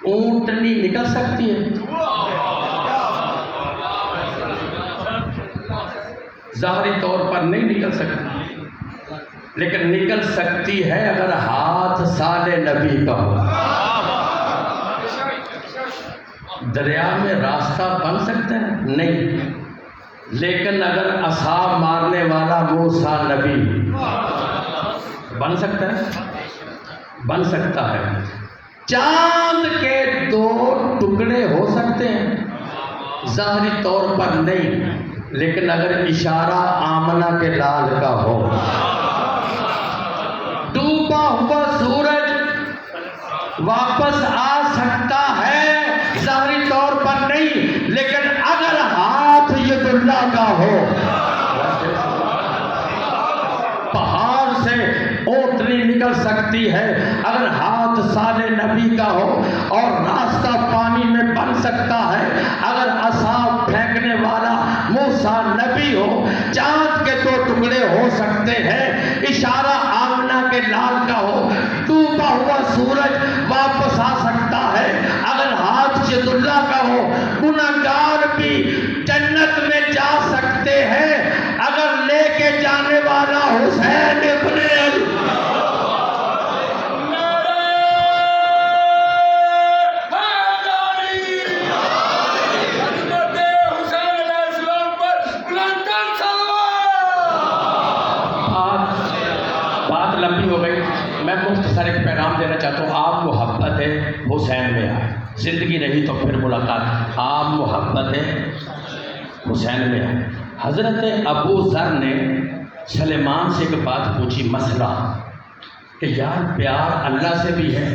اونٹنی نکل سکتی ہے؟ ظاہری طور پر نہیں نکل سکتی، لیکن نکل سکتی ہے اگر ہاتھ سال نبی کا ہو. دریا میں راستہ بن سکتا ہے؟ نہیں. لیکن اگر عصا مارنے والا موسیٰ نبی بن سکتا ہے؟ بن سکتا ہے. چاند کے 2 ٹکڑے ہو سکتے ہیں؟ ظاہری طور پر نہیں، لیکن اگر اشارہ آمنہ کے لال کا ہو. ڈوبا ہوا سورج واپس آ سکتا ہے، ظاہری طور پر نہیں، لیکن اگر ہاتھ ید اللہ کا ہو. پہاڑ سے اونٹنی نکل سکتی ہے اگر ہاتھ سال نبی کا ہو، اور راستہ پانی میں بن سکتا ہے اگر عصا پھینکنے والا موسیٰ نبی ہو. چاند کے 2 ٹکڑے ہو سکتے ہیں، اشارہ آمنہ کے لال کا ہو. ڈوبا ہوا سورج واپس آ سکتا ہے اگر ہاتھ ید اللہ کا ہو. گناہگار بھی جنت میں جا سکتے ہیں اگر لے کے جانے والا حسین ابن علی. بات لمبی ہو گئی، میں مختصر ایک پیغام دینا چاہتا ہوں. آپ محبت حسین میں آئے، زندگی نہیں تو پھر ملاقات. آپ محبت حسین میں آئے. حضرت ابو ذر نے سلیمان سے ایک بات پوچھی، مسئلہ کہ یار پیار اللہ سے بھی ہے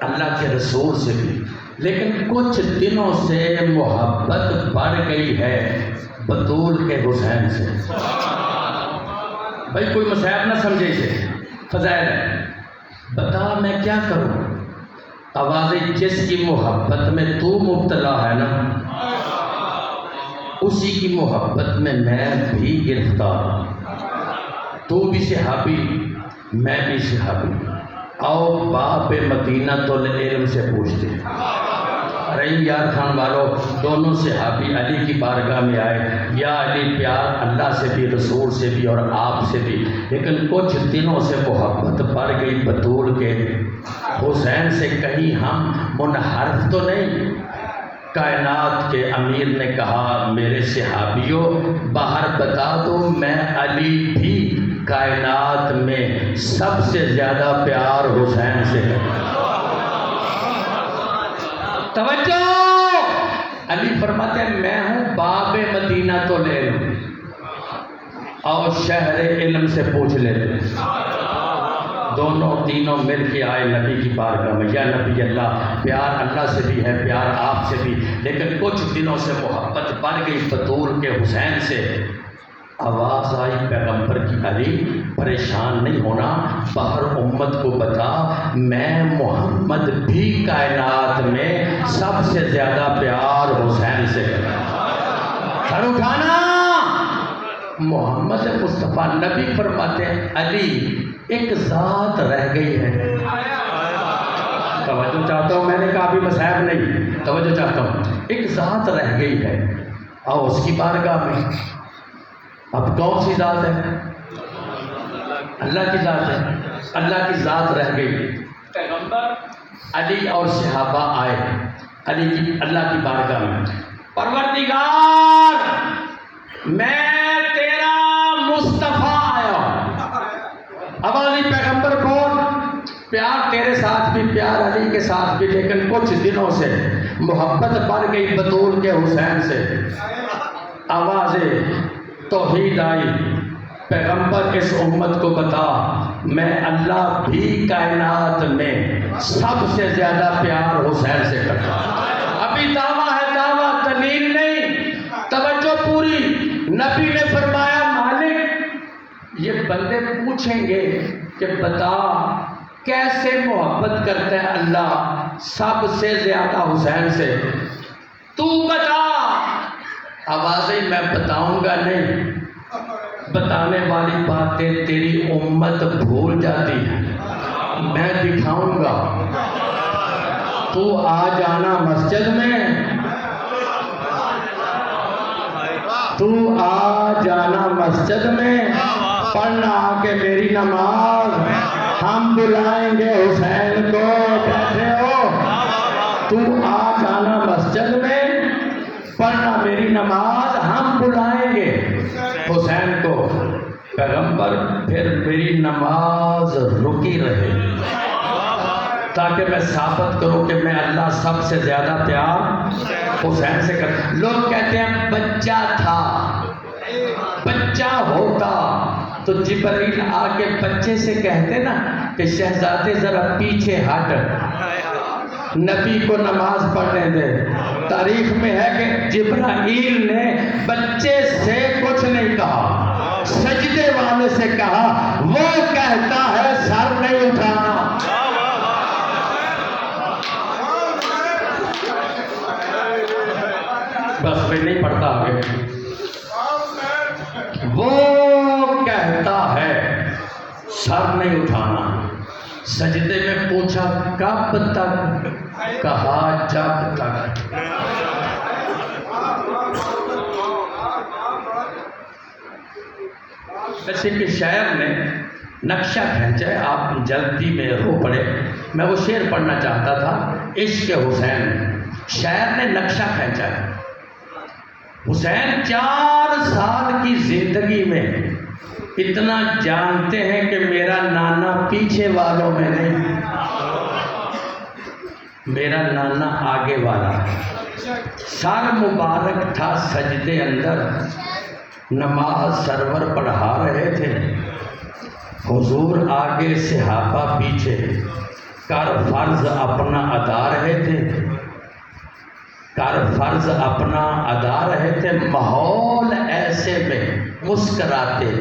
اللہ کے رسول سے بھی، لیکن کچھ دنوں سے محبت بڑھ گئی ہے بطول کے حسین سے۔ بھائی کوئی مصائب نہ سمجھے اسے، فضائل ہے۔ بتا میں کیا کروں، آوازیں جس کی محبت میں تو مبتلا ہے نا، اسی کی محبت میں بھی گرفتار ہوں۔ تو بھی صحابی، میں بھی صحابی، آؤ باب مدینہ العلم سے پوچھتے ہیں۔ رحیم یار خان والوں، دونوں صحابی علی کی بارگاہ میں آئے، یا علی پیار اللہ سے بھی، رسول سے بھی اور آپ سے بھی، لیکن کچھ دنوں سے محبت بڑھ گئی بطول کے حسین سے، کہیں ہم منحرف تو نہیں؟ کائنات کے امیر نے کہا میرے صحابیوں باہر بتا دو، میں علی بھی کائنات میں سب سے زیادہ پیار حسین سے کرتا ہوں۔ توجہ، علی فرماتے ہیں میں ہوں باب مدینہ العلم، اور شہر علم سے پوچھ لیتے۔ دونوں تینوں مل کے آئے نبی کی بارگاہ میں، یا نبی اللہ، پیار اللہ سے بھی ہے، پیار آپ سے بھی، لیکن کچھ دنوں سے محبت بڑھ گئی بطول کے حسین سے۔ آواز آئی پیغمبر کی، علی پریشان نہیں ہونا، باہر امت کو بتا میں محمد بھی کائنات میں سب سے زیادہ پیار حسین سے کرتا ہوں۔ سر اٹھانا، محمد مصطفیٰ نبی فرماتے ہیں علی ایک ذات رہ گئی ہے۔ توجہ چاہتا ہوں، میں نے کہا بھی مصائب نہیں، توجہ چاہتا ہوں، ایک ذات رہ گئی ہے، آؤ اس کی بارگاہ میں۔ اب کون سی ذات ہے؟ اللہ کی ذات ہے، اللہ کی ذات رہ گئی۔ پیغمبر علی اور صحابہ آئے علی کی اللہ کی بارگاہ میں، پروردگار میں تیرا مصطفیٰ آیا ہوں۔ اب علی پیغمبر بول، پیار تیرے ساتھ بھی، پیار علی کے ساتھ بھی، لیکن کچھ دنوں سے محبت بڑھ گئی بطول کے حسین سے۔ آوازیں توحید آئی، پیغمبر اس امت کو بتا میں اللہ بھی کائنات میں سب سے زیادہ پیار حسین سے کرتا ہوں۔ ابھی دعویٰ ہے، دعویٰ دلیل نہیں، توجہ پوری۔ نبی نے فرمایا مالک یہ بندے پوچھیں گے کہ بتا کیسے محبت کرتا ہے اللہ سب سے زیادہ حسین سے، تو بتا۔ آوازیں میں بتاؤں گا نہیں، بتانے والی باتیں تیری امت بھول جاتی ہے، میں دکھاؤں گا۔ تو آ جانا مسجد میں، تو آ جانا مسجد میں، پڑھنا آ کے میری نماز، ہم بلائیں گے حسین کو، بیٹھے ہو؟ تو آ جانا مسجد میں، پڑھنا میری نماز، ہم بلائیں گے حسین کو۔ پیغمبر پھر میری نماز رکی رہے تاکہ میں ثابت کروں کہ میں اللہ سب سے زیادہ پیار حسین سے کرتا۔ لوگ کہتے ہیں بچہ تھا، بچہ ہوتا تو جبرائیل آ کے بچے سے کہتے نا کہ شہزادے ذرا پیچھے ہٹ، نبی کو نماز پڑھنے دے۔ تاریخ میں ہے کہ جبرائیل نے بچے سے کچھ نہیں کہا، سجدے والے سے کہا، وہ کہتا ہے سر نہیں اٹھانا۔ بس میں نہیں پڑھتا آگے۔ وہ کہتا ہے سر نہیں اٹھانا۔ سجدے میں پوچھا کب تک؟ کہا جب تک۔ ویسے کہ شاعر نے نقشہ کھینچا ہے، آپ جلدی میں رو پڑے، میں وہ شعر پڑھنا چاہتا تھا، عشق حسین۔ شاعر نے نقشہ کھینچا ہے، حسین 4 سال کی زندگی میں اتنا جانتے ہیں کہ میرا نانا پیچھے والوں میں نہیں، میرا نانا آگے والا ہے۔ سر مبارک تھا سجدے اندر، نماز سرور پڑھا رہے تھے، حضور آگے صحابہ پیچھے، کر فرض اپنا ادا رہے تھے، کر فرض اپنا ادا رہے تھے، ماحول ایسے میں مسکراتے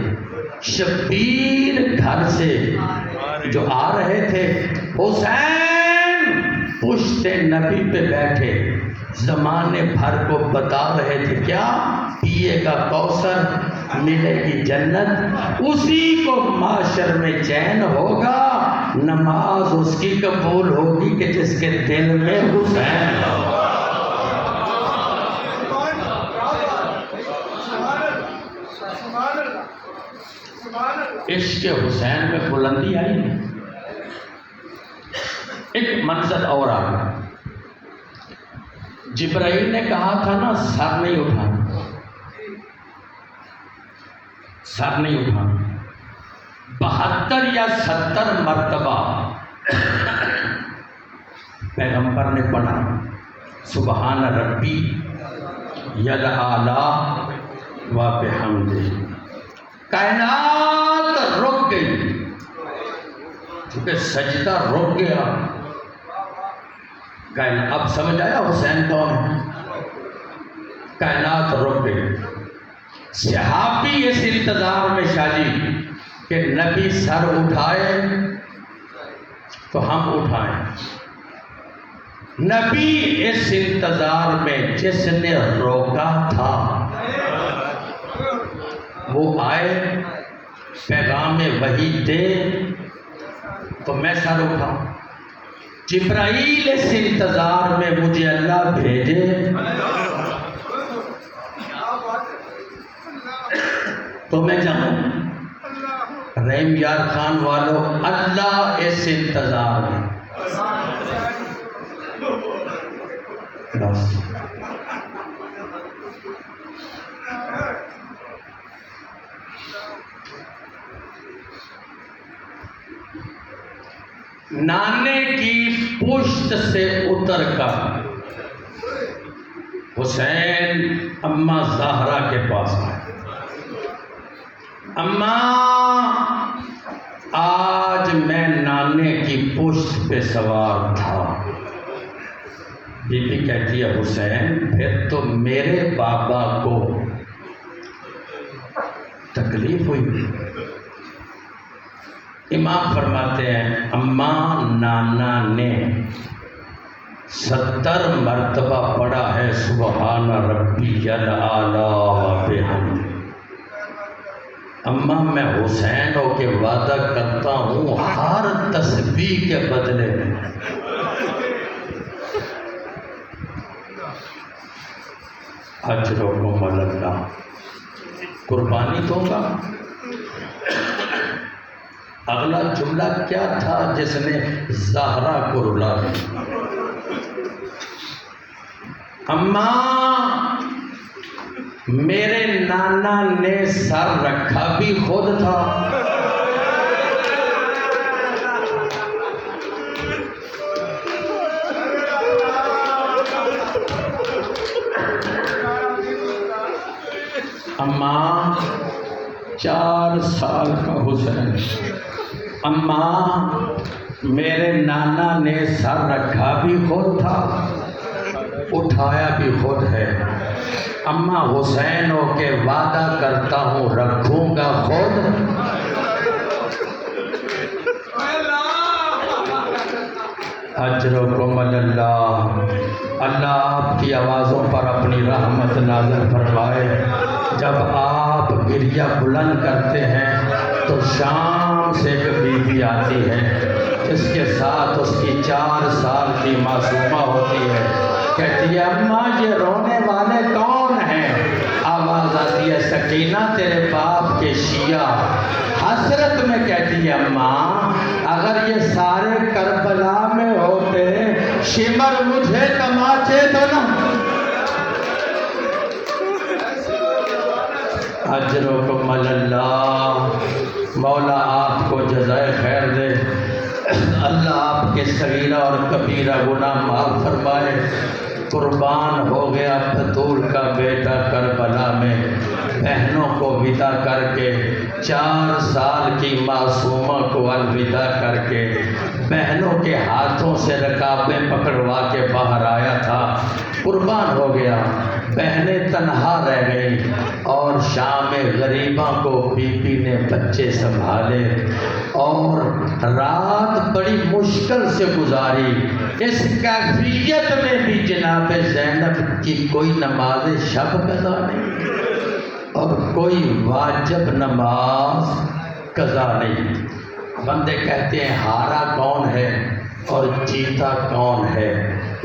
شبیر گھر سے جو آ رہے تھے، حسین پشت نبی پہ بیٹھے زمانے بھر کو بتا رہے تھے کیا پیے گا کوثر، ملے گی جنت، اسی کو معاشر میں چین ہوگا، نماز اس کی قبول ہوگی کہ جس کے دل میں حسین ہو۔ عشق حسین میں بلندی آئی۔ ایک منظر اور آ گیا، جبرائیل نے کہا تھا نا سر نہیں اٹھانا، سر نہیں اٹھانا، 72 یا 70 مرتبہ پیغمبر نے پڑھا سبحان ربی الاعلی و بحمدہ، کائنات رک گئی کیونکہ سجدہ رک گیا۔ اب سمجھ آیا حسین کون ہے؟ کائنات رک گئی۔ صحابی اس انتظار میں شاجی کہ نبی سر اٹھائے تو ہم اٹھائیں، نبی اس انتظار میں جس نے روکا تھا وہ آئے پیغام وحی دے تو میں سر اٹھاؤں۔ جبرائیل اس انتظار میں مجھے اللہ بھیجے تو میں جاؤں۔ رحیم یار خان والو، اللہ اس انتظار میں بس نانے کی پشت سے اتر کر حسین اماں زہرا کے پاس آئے، اماں آج میں نانے کی پشت پہ سوار تھا۔ بی بی کہتی ہے حسین پھر تو میرے بابا کو تکلیف ہوئی۔ امام فرماتے ہیں اماں نانا نے 70 مرتبہ پڑھا ہے سبحان ربی الاعلی و بحمدہ۔ اماں میں حسین ہو کے وعدہ کرتا ہوں ہر تسبیح کے بدلے میں اجرکم اللہ، قربانی دوں گا۔ اگلا جملہ کیا تھا جس نے زہرا کو رلا دیا؟ اماں میرے نانا نے سر رکھا بھی خود تھا، اماں 4 سال کا حسین، اماں میرے نانا نے سر رکھا بھی خود تھا، اٹھایا بھی خود ہے، اماں حسین ہو کے وعدہ کرتا ہوں رکھوں گا خود۔ اجرکم اللہ، اللہ آپ کی آوازوں پر اپنی رحمت نازل فرمائے۔ جب آپ گریہ بلند کرتے ہیں تو شام سے ایک بیوی آتی ہے جس کے ساتھ اس کی 4 سال کی معصومہ ہوتی ہے، کہتی ہے اماں یہ رونے والے کون ہیں؟ آواز آتی ہے سکینہ تیرے باپ کے شیعہ، حسرت میں کہتی ہے اماں اگر یہ سارے کربلا میں ہوتے شمر مجھے تماچے دو نا۔ اجرکم اللہ، مولا آپ کو جزائے خیر دے، اللہ آپ کے صغیرہ اور کبیرہ گناہ معاف فرمائے۔ قربان ہو گیا بطول کا بیٹا کربلا میں، بہنوں کو ودا کر کے، 4 سال کی معصومہ کو الوداع کر کے، بہنوں کے ہاتھوں سے رکابیں پکڑوا کے باہر آیا تھا، قربان ہو گیا، بہنیں تنہا رہ گئیں، اور شام غریباں کو بی بی نے بچے سنبھالے، اور رات بڑی مشکل سے گزاری۔ اس کیفیت میں بھی جناب زینب کی کوئی نماز شب قضا نہیں اور کوئی واجب نماز قضا نہیں۔ بندے کہتے ہیں ہارا کون ہے اور جیتا کون ہے؟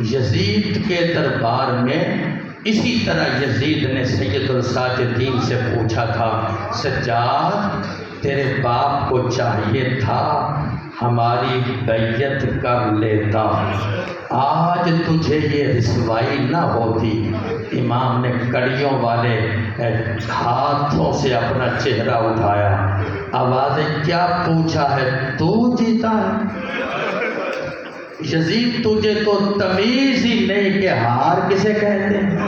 یزید کے دربار میں اسی طرح یزید نے سید الساجدین سے پوچھا تھا، سجاد تیرے باپ کو چاہیے تھا ہماری بیعت کر لیتا، آج تجھے یہ رسوائی نہ ہوتی۔ امام نے کڑیوں والے ہاتھوں سے اپنا چہرہ اٹھایا، آوازیں کیا پوچھا ہے، تو جیتا ہے؟ یزید تجھے تو تمیز ہی نہیں کہ ہار کسے کہتے ہیں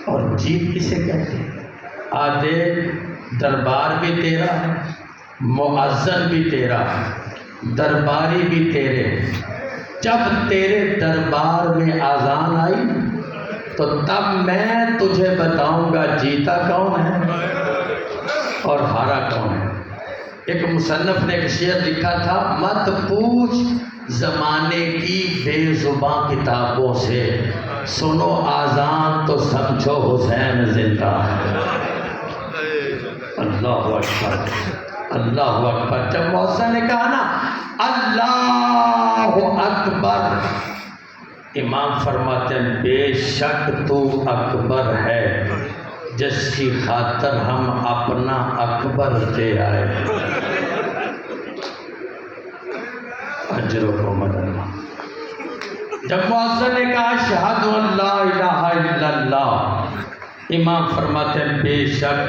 اور جیت کسے کہتے ہیں۔ آدھے دربار بھی تیرا ہے، مؤذن بھی تیرا، درباری بھی تیرے، جب تیرے دربار میں اذان آئی تو تب میں تجھے بتاؤں گا جیتا کون ہے اور ہارا کون ہے۔ ایک مصنف نے ایک شعر لکھا تھا، مت پوچھ زمانے کی بے زباں کتابوں سے، سنو آذان تو سمجھو حسین زندہ ہے۔ اللہ اکبر، اللہ اکبر۔ جب مؤذن نے کہا نا اللہ اکبر، امام فرماتے ہیں بے شک تو اکبر ہے جس کی خاطر ہم اپنا اکبر دے آئے۔ اجرکم اللہ۔ جب مؤذن نے کہا اشہد ان لا الہ الا اللہ، امام فرماتے ہیں بے شک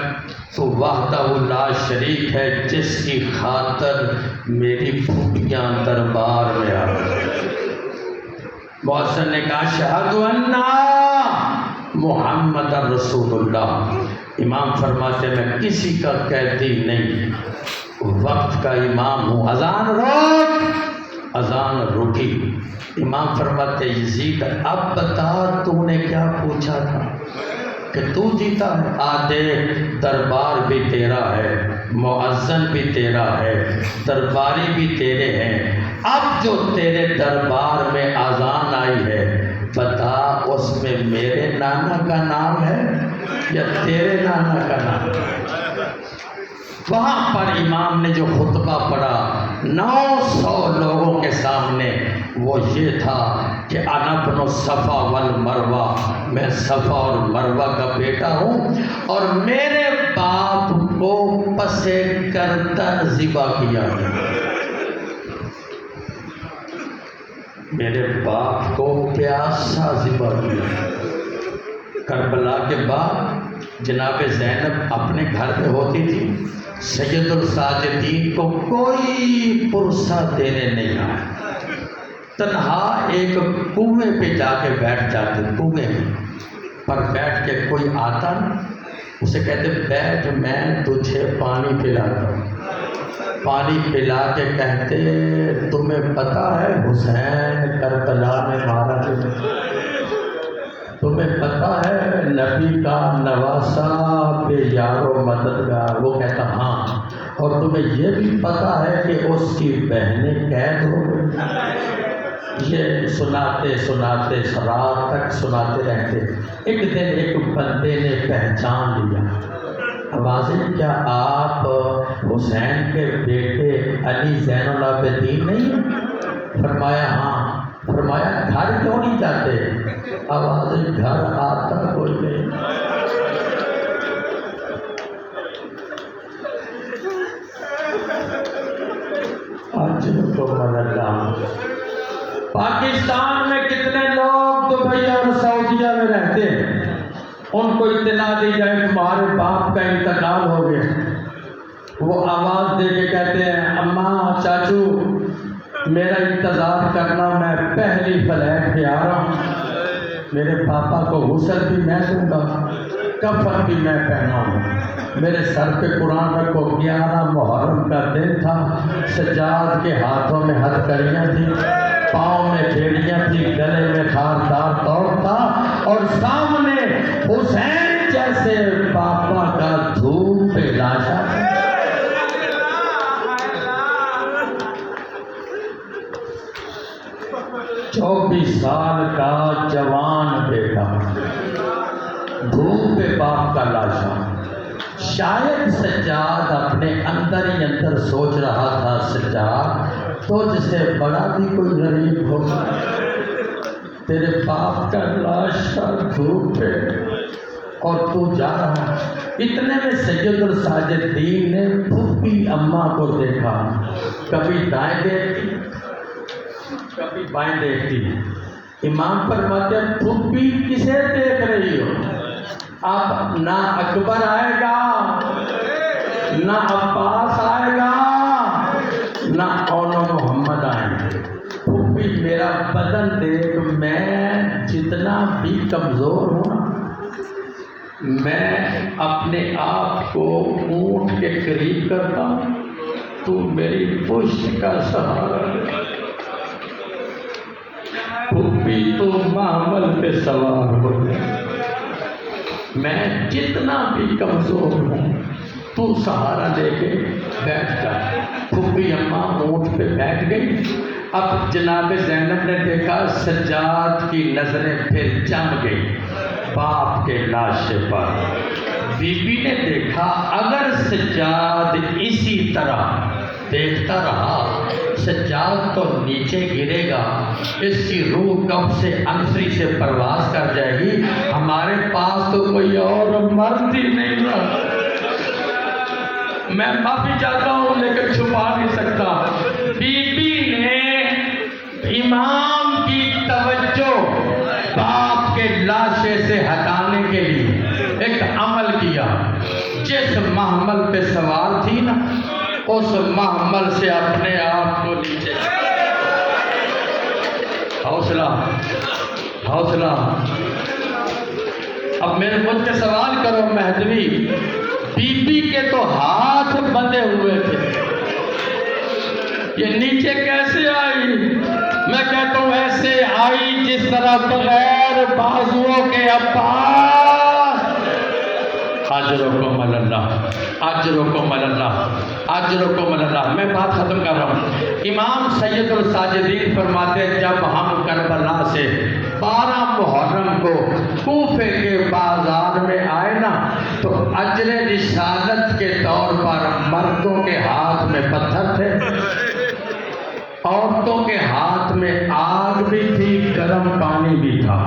تو وحدہ لا شریک ہے جس کی خاطر میری پھوٹیاں دربار میں آ گئی۔ مؤذن نے کہا اشہد ان محمد رسول اللہ، امام فرماتے ہیں میں کسی کا قیدی نہیں، وقت کا امام ہوں، اذان روک، اذان رکی۔ امام فرماتے یزید اب بتا تو نے کیا پوچھا تھا کہ تو جیتا ہے؟ آدھے دربار بھی تیرا ہے، مؤذن بھی تیرا ہے، درباری بھی تیرے ہیں، اب جو تیرے دربار میں اذان آئی ہے بتا اس میں میرے نانا کا نام ہے یا تیرے نانا کا نام ہے؟ وہاں پر امام نے جو خطبہ پڑھا 900 لوگوں کے سامنے، وہ یہ تھا کہ انا ابن الصفا والمروہ، میں صفا اور مروہ کا بیٹا ہوں، اور میرے باپ کو پس گردن ذبح کیا گیا، میرے باپ کو پیاسا ذبح کیا۔ کربلا کے بعد جناب زینب اپنے گھر پہ ہوتی تھی، سید الساجدین کو کوئی پرسہ دینے نہیں آیا، تنہا ایک کنویں پہ جا کے بیٹھ جاتے، کنویں پر بیٹھ کے کوئی آتا نا، اسے کہتے بیٹھ میں تجھے پانی پلاتا ہوں، پانی پلا کے کہتے تمہیں پتہ ہے حسین کربلا میں مارا گیا، تمہیں پتہ ہے نبی کا نواسا بے یار و مددگار، وہ کہتا ہاں، اور تمہیں یہ بھی پتہ ہے کہ اس کی بہنیں قید ہو گئی۔ یہ سناتے سناتے رات تک سناتے رہتے۔ ایک دن ایک بندے نے پہچان لیا، آوازیں کیا آپ حسین کے بیٹے علی زین العابدین نہیں ہیں؟ فرمایا ہاں۔ فرمایا گھر کیوں نہیں جاتے؟ آوازیں گھر آتا کوئی نہیں۔ آج تو اللہ، پاکستان میں کتنے لوگ دبئی اور سعودیہ میں رہتے ہیں، ان کو اطلاع دی جائے تمہارے باپ کا انتقال ہو گیا، وہ آواز دے کے کہتے ہیں اماں چاچو میرا انتظار کرنا، میں پہلی فلائٹ پہ آ رہا ہوں، میرے پاپا کو غسل بھی میں دوں گا، کفن بھی میں پہنا ہوں، میرے سر پہ قرآن رکھو، 11 محرم کا دن تھا، سجاد کے ہاتھوں میں ہتھکڑیاں تھیں، پاؤں میں بھیڑیاں تھیں، گلے میں خاردار توڑ تھا، اور سامنے حسین جیسے پاپا کا دھوپ پہ لاشا تھا۔ 24 سال کا جوان بیٹا، دھوپ پہ باپ کا لاشا۔ شاید سجاد اپنے اندر ہی اندر سوچ رہا تھا، سجاد تجھ سے بڑا بھی کوئی غریب ہوگا، تیرے باپ کا لاشا دھوپ پہ اور تو جا رہا۔ اتنے میں سید الساجدین نے پھوپھی اماں کو دیکھا، کبھی دائیں دیکھتی کبھی بائیں دیکھتی۔ امام فرماتے ہیں پھوپھی کسے دیکھ رہی ہو؟ اب نہ اکبر آئے گا، نہ عباس آئے گا، نہ اولو محمد آئیں گے۔ پھوپھی میرا بدن دیکھ، میں جتنا بھی کمزور ہوں، میں اپنے آپ کو اونٹ کے قریب کرتا ہوں، تو میری پشت کا سہارا ہے۔ پھوپھی تو محمل پہ سوار ہو گیا، میں جتنا بھی کمزور ہوں، تو سہارا لے کے بیٹھ جا۔ پھوپھی اماں اونٹ پہ بیٹھ گئی۔ اب جناب زینب نے دیکھا سجاد کی نظریں پھر جم گئی باپ کے لاشے پر۔ بی بی نے دیکھا اگر سجاد اسی طرح دیکھتا رہا، سجاد تو نیچے گرے گا، اس کی روح کب سے انفری سے پرواز کر جائے گی، ہمارے پاس تو کوئی اور مرد ہی نہیں رہا۔ میں معافی چاہتا ہوں لیکن چھپا نہیں سکتا، بی بی نے امام کی توجہ باپ کے لاشے سے ہٹانے کے لیے ایک عمل کیا۔ جس محمل پہ سوار تھی نا، اس محمل سے اپنے آپ کو نیچے، حوصلہ حوصلہ۔ اب میرے مجھ سے سوال کرو مہدوی، بی بی کے تو ہاتھ بندھے ہوئے تھے، یہ نیچے کیسے آئی؟ میں کہتا ہوں ایسے آئی جس طرح بغیر بازوؤں کے عباس۔ اجرکم اللہ، اجرکم اللہ، اجرکم اللہ۔ میں بات ختم کر رہا ہوں۔ امام سید الساجدین فرماتے ہیں جب ہم کربلا سے 12 محرم کو کوفے کے بازار میں آئے نا، تو اجر رسالت کے طور پر مردوں کے ہاتھ میں پتھر تھے، عورتوں کے ہاتھ میں آگ بھی تھی، گرم پانی بھی تھا۔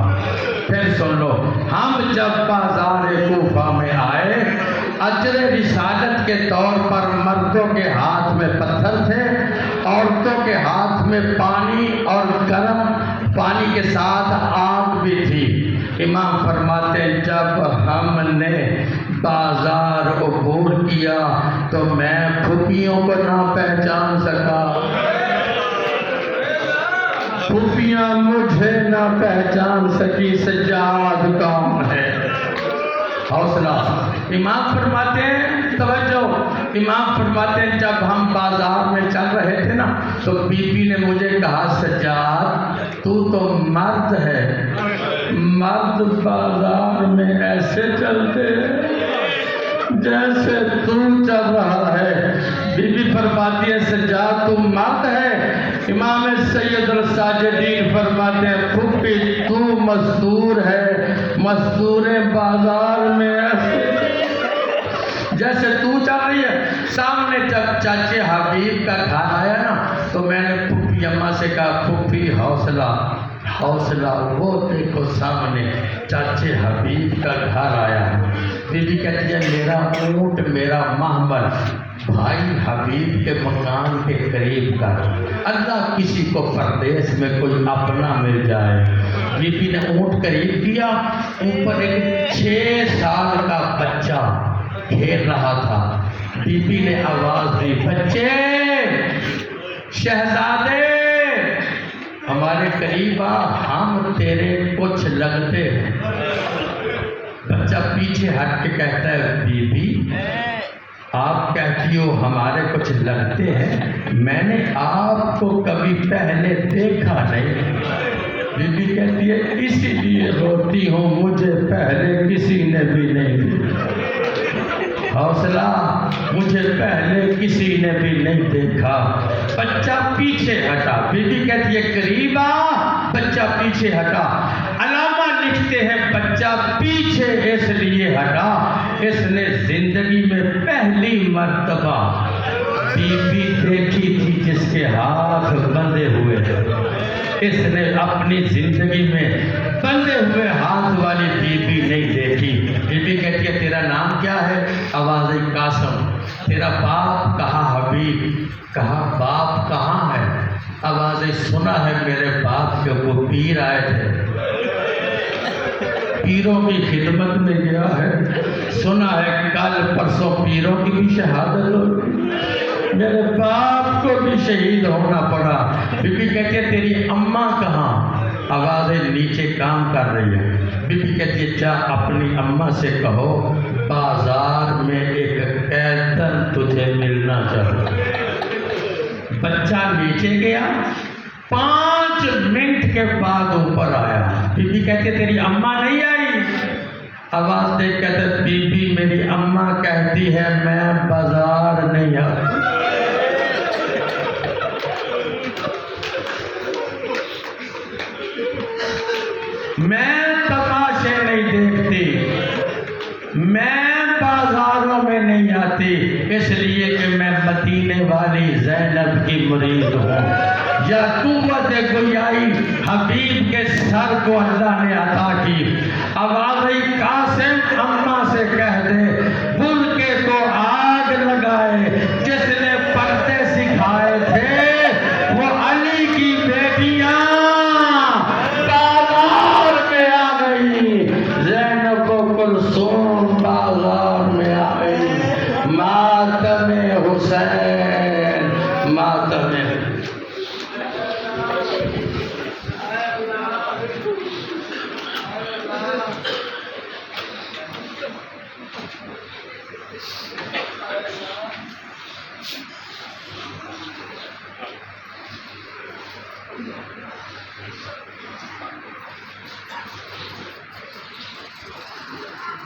پھر سن لو، ہم جب بازار کوفہ میں آئے، اجر رسالت کے طور پر مردوں کے ہاتھ میں پتھر تھے، عورتوں کے ہاتھ میں پانی اور گرم پانی کے ساتھ آگ بھی تھی۔ امام فرماتے ہیں جب ہم نے بازار عبور کیا تو میں پھوپھیوں کو نہ پہچان سکا، پھوپھیاں مجھے نہ پہچان سکی، سجاد کون ہے؟ حوصلہ۔ امام فرماتے ہیں توجہ، امام فرماتے ہیں جب ہم بازار میں چل رہے تھے نا، تو بی بی نے مجھے کہا سجاد تو مرد ہے، مرد بازار میں ایسے چلتے جیسے تو چل رہا ہے۔ بی بی فرماتی ہے سجاد تو مرد ہے؟ امام سید الساجدین فرماتے ہیں پھوپھی تو مزدور ہے، مزدوریں بازار میں ایسے جیسے تو چل رہی ہے۔ سامنے جب چاچے حبیب کا گھر آیا نا، تو میں نے پھوپھی اماں سے کہا پھوپھی حوصلہ حوصلہ، وہ دیکھو سامنے چاچے حبیب کا گھر آیا۔ بی بی کہتی ہے میرا اونٹ میرا محمل بھائی حبیب کے مکان کے قریب کر، اللہ کسی کو پردیس میں کوئی اپنا مل جائے۔ بی بی نے اونٹ قریب کیا، اوپر ایک 6 سال کا بچہ کھیل رہا تھا۔ بی بی نے آواز دی بچے شہزادے ہمارے قریب آ، ہم تیرے کچھ لگتے ہیں۔ بچہ پیچھے ہٹ کے کہتا ہے بی بی آپ کہتی ہو ہمارے کچھ لگتے ہیں، میں نے آپ کو کبھی پہلے دیکھا نہیں۔ بی بی کہتی ہے اسی لیے روتی ہوں، مجھے پہلے کسی نے بھی نہیں دیکھا۔ حوصلہ، مجھے پہلے کسی نے بھی نہیں دیکھا۔ بچہ پیچھے ہٹا، بی بی کہتی ہے قریب آ، بچہ پیچھے ہٹا۔ علامہ لکھتے ہیں بچہ پیچھے اس لیے ہٹا، اس نے زندگی میں پہلی مرتبہ بی بی دیکھی تھی جس کے ہاتھ بندھے ہوئے تھے۔ اس نے اپنی زندگی میں بندھے ہوئے ہاتھ والی بی بی نہیں دیکھی۔ بی بی کہتی ہے تیرا نام کیا ہے؟ آواز قاسم۔ تیرا باپ کہا حبیب۔ کہا باپ کہاں ہے؟ آواز سنا ہے میرے باپ کے وہ پیر آئے تھے، پیروں کی خدمت میں گیا ہے، سنا ہے کل پرسوں پیروں کی بھی شہادت ہوگی، میرے باپ کو بھی شہید ہونا پڑا۔ بی بی کہتی ہے تیری اماں کہاں؟ آوازیں نیچے کام کر رہی ہے۔ بی بی کہتی ہے جا اپنی اماں سے کہو بازار میں ایک قیدن تجھے ملنا چاہیے۔ بچہ نیچے گیا، 5 منٹ کے بعد اوپر آیا۔ بی بی کہتی ہے تیری اماں نہیں آئی؟ آواز دے کہتے بی بی میری اماں کہتی ہے میں بازار نہیں آتی۔ میں تماشے نہیں دیکھتی، میں بازاروں میں نہیں آتی، اس لیے کہ میں مدینے والی زینب کی مرید ہوں۔ یا قوت گویائی حبیب کے سر کو اللہ نے عطا کی۔ آواز قاسم اماں سے کہہ دے برقعے کو آگ لگائے، جس نے پردے سکھائے تھے وہ علی کی بیٹیاں بازار میں آ گئی، زینب و کلثوم بازار میں آ گئی۔ ماتم حسین، ماتم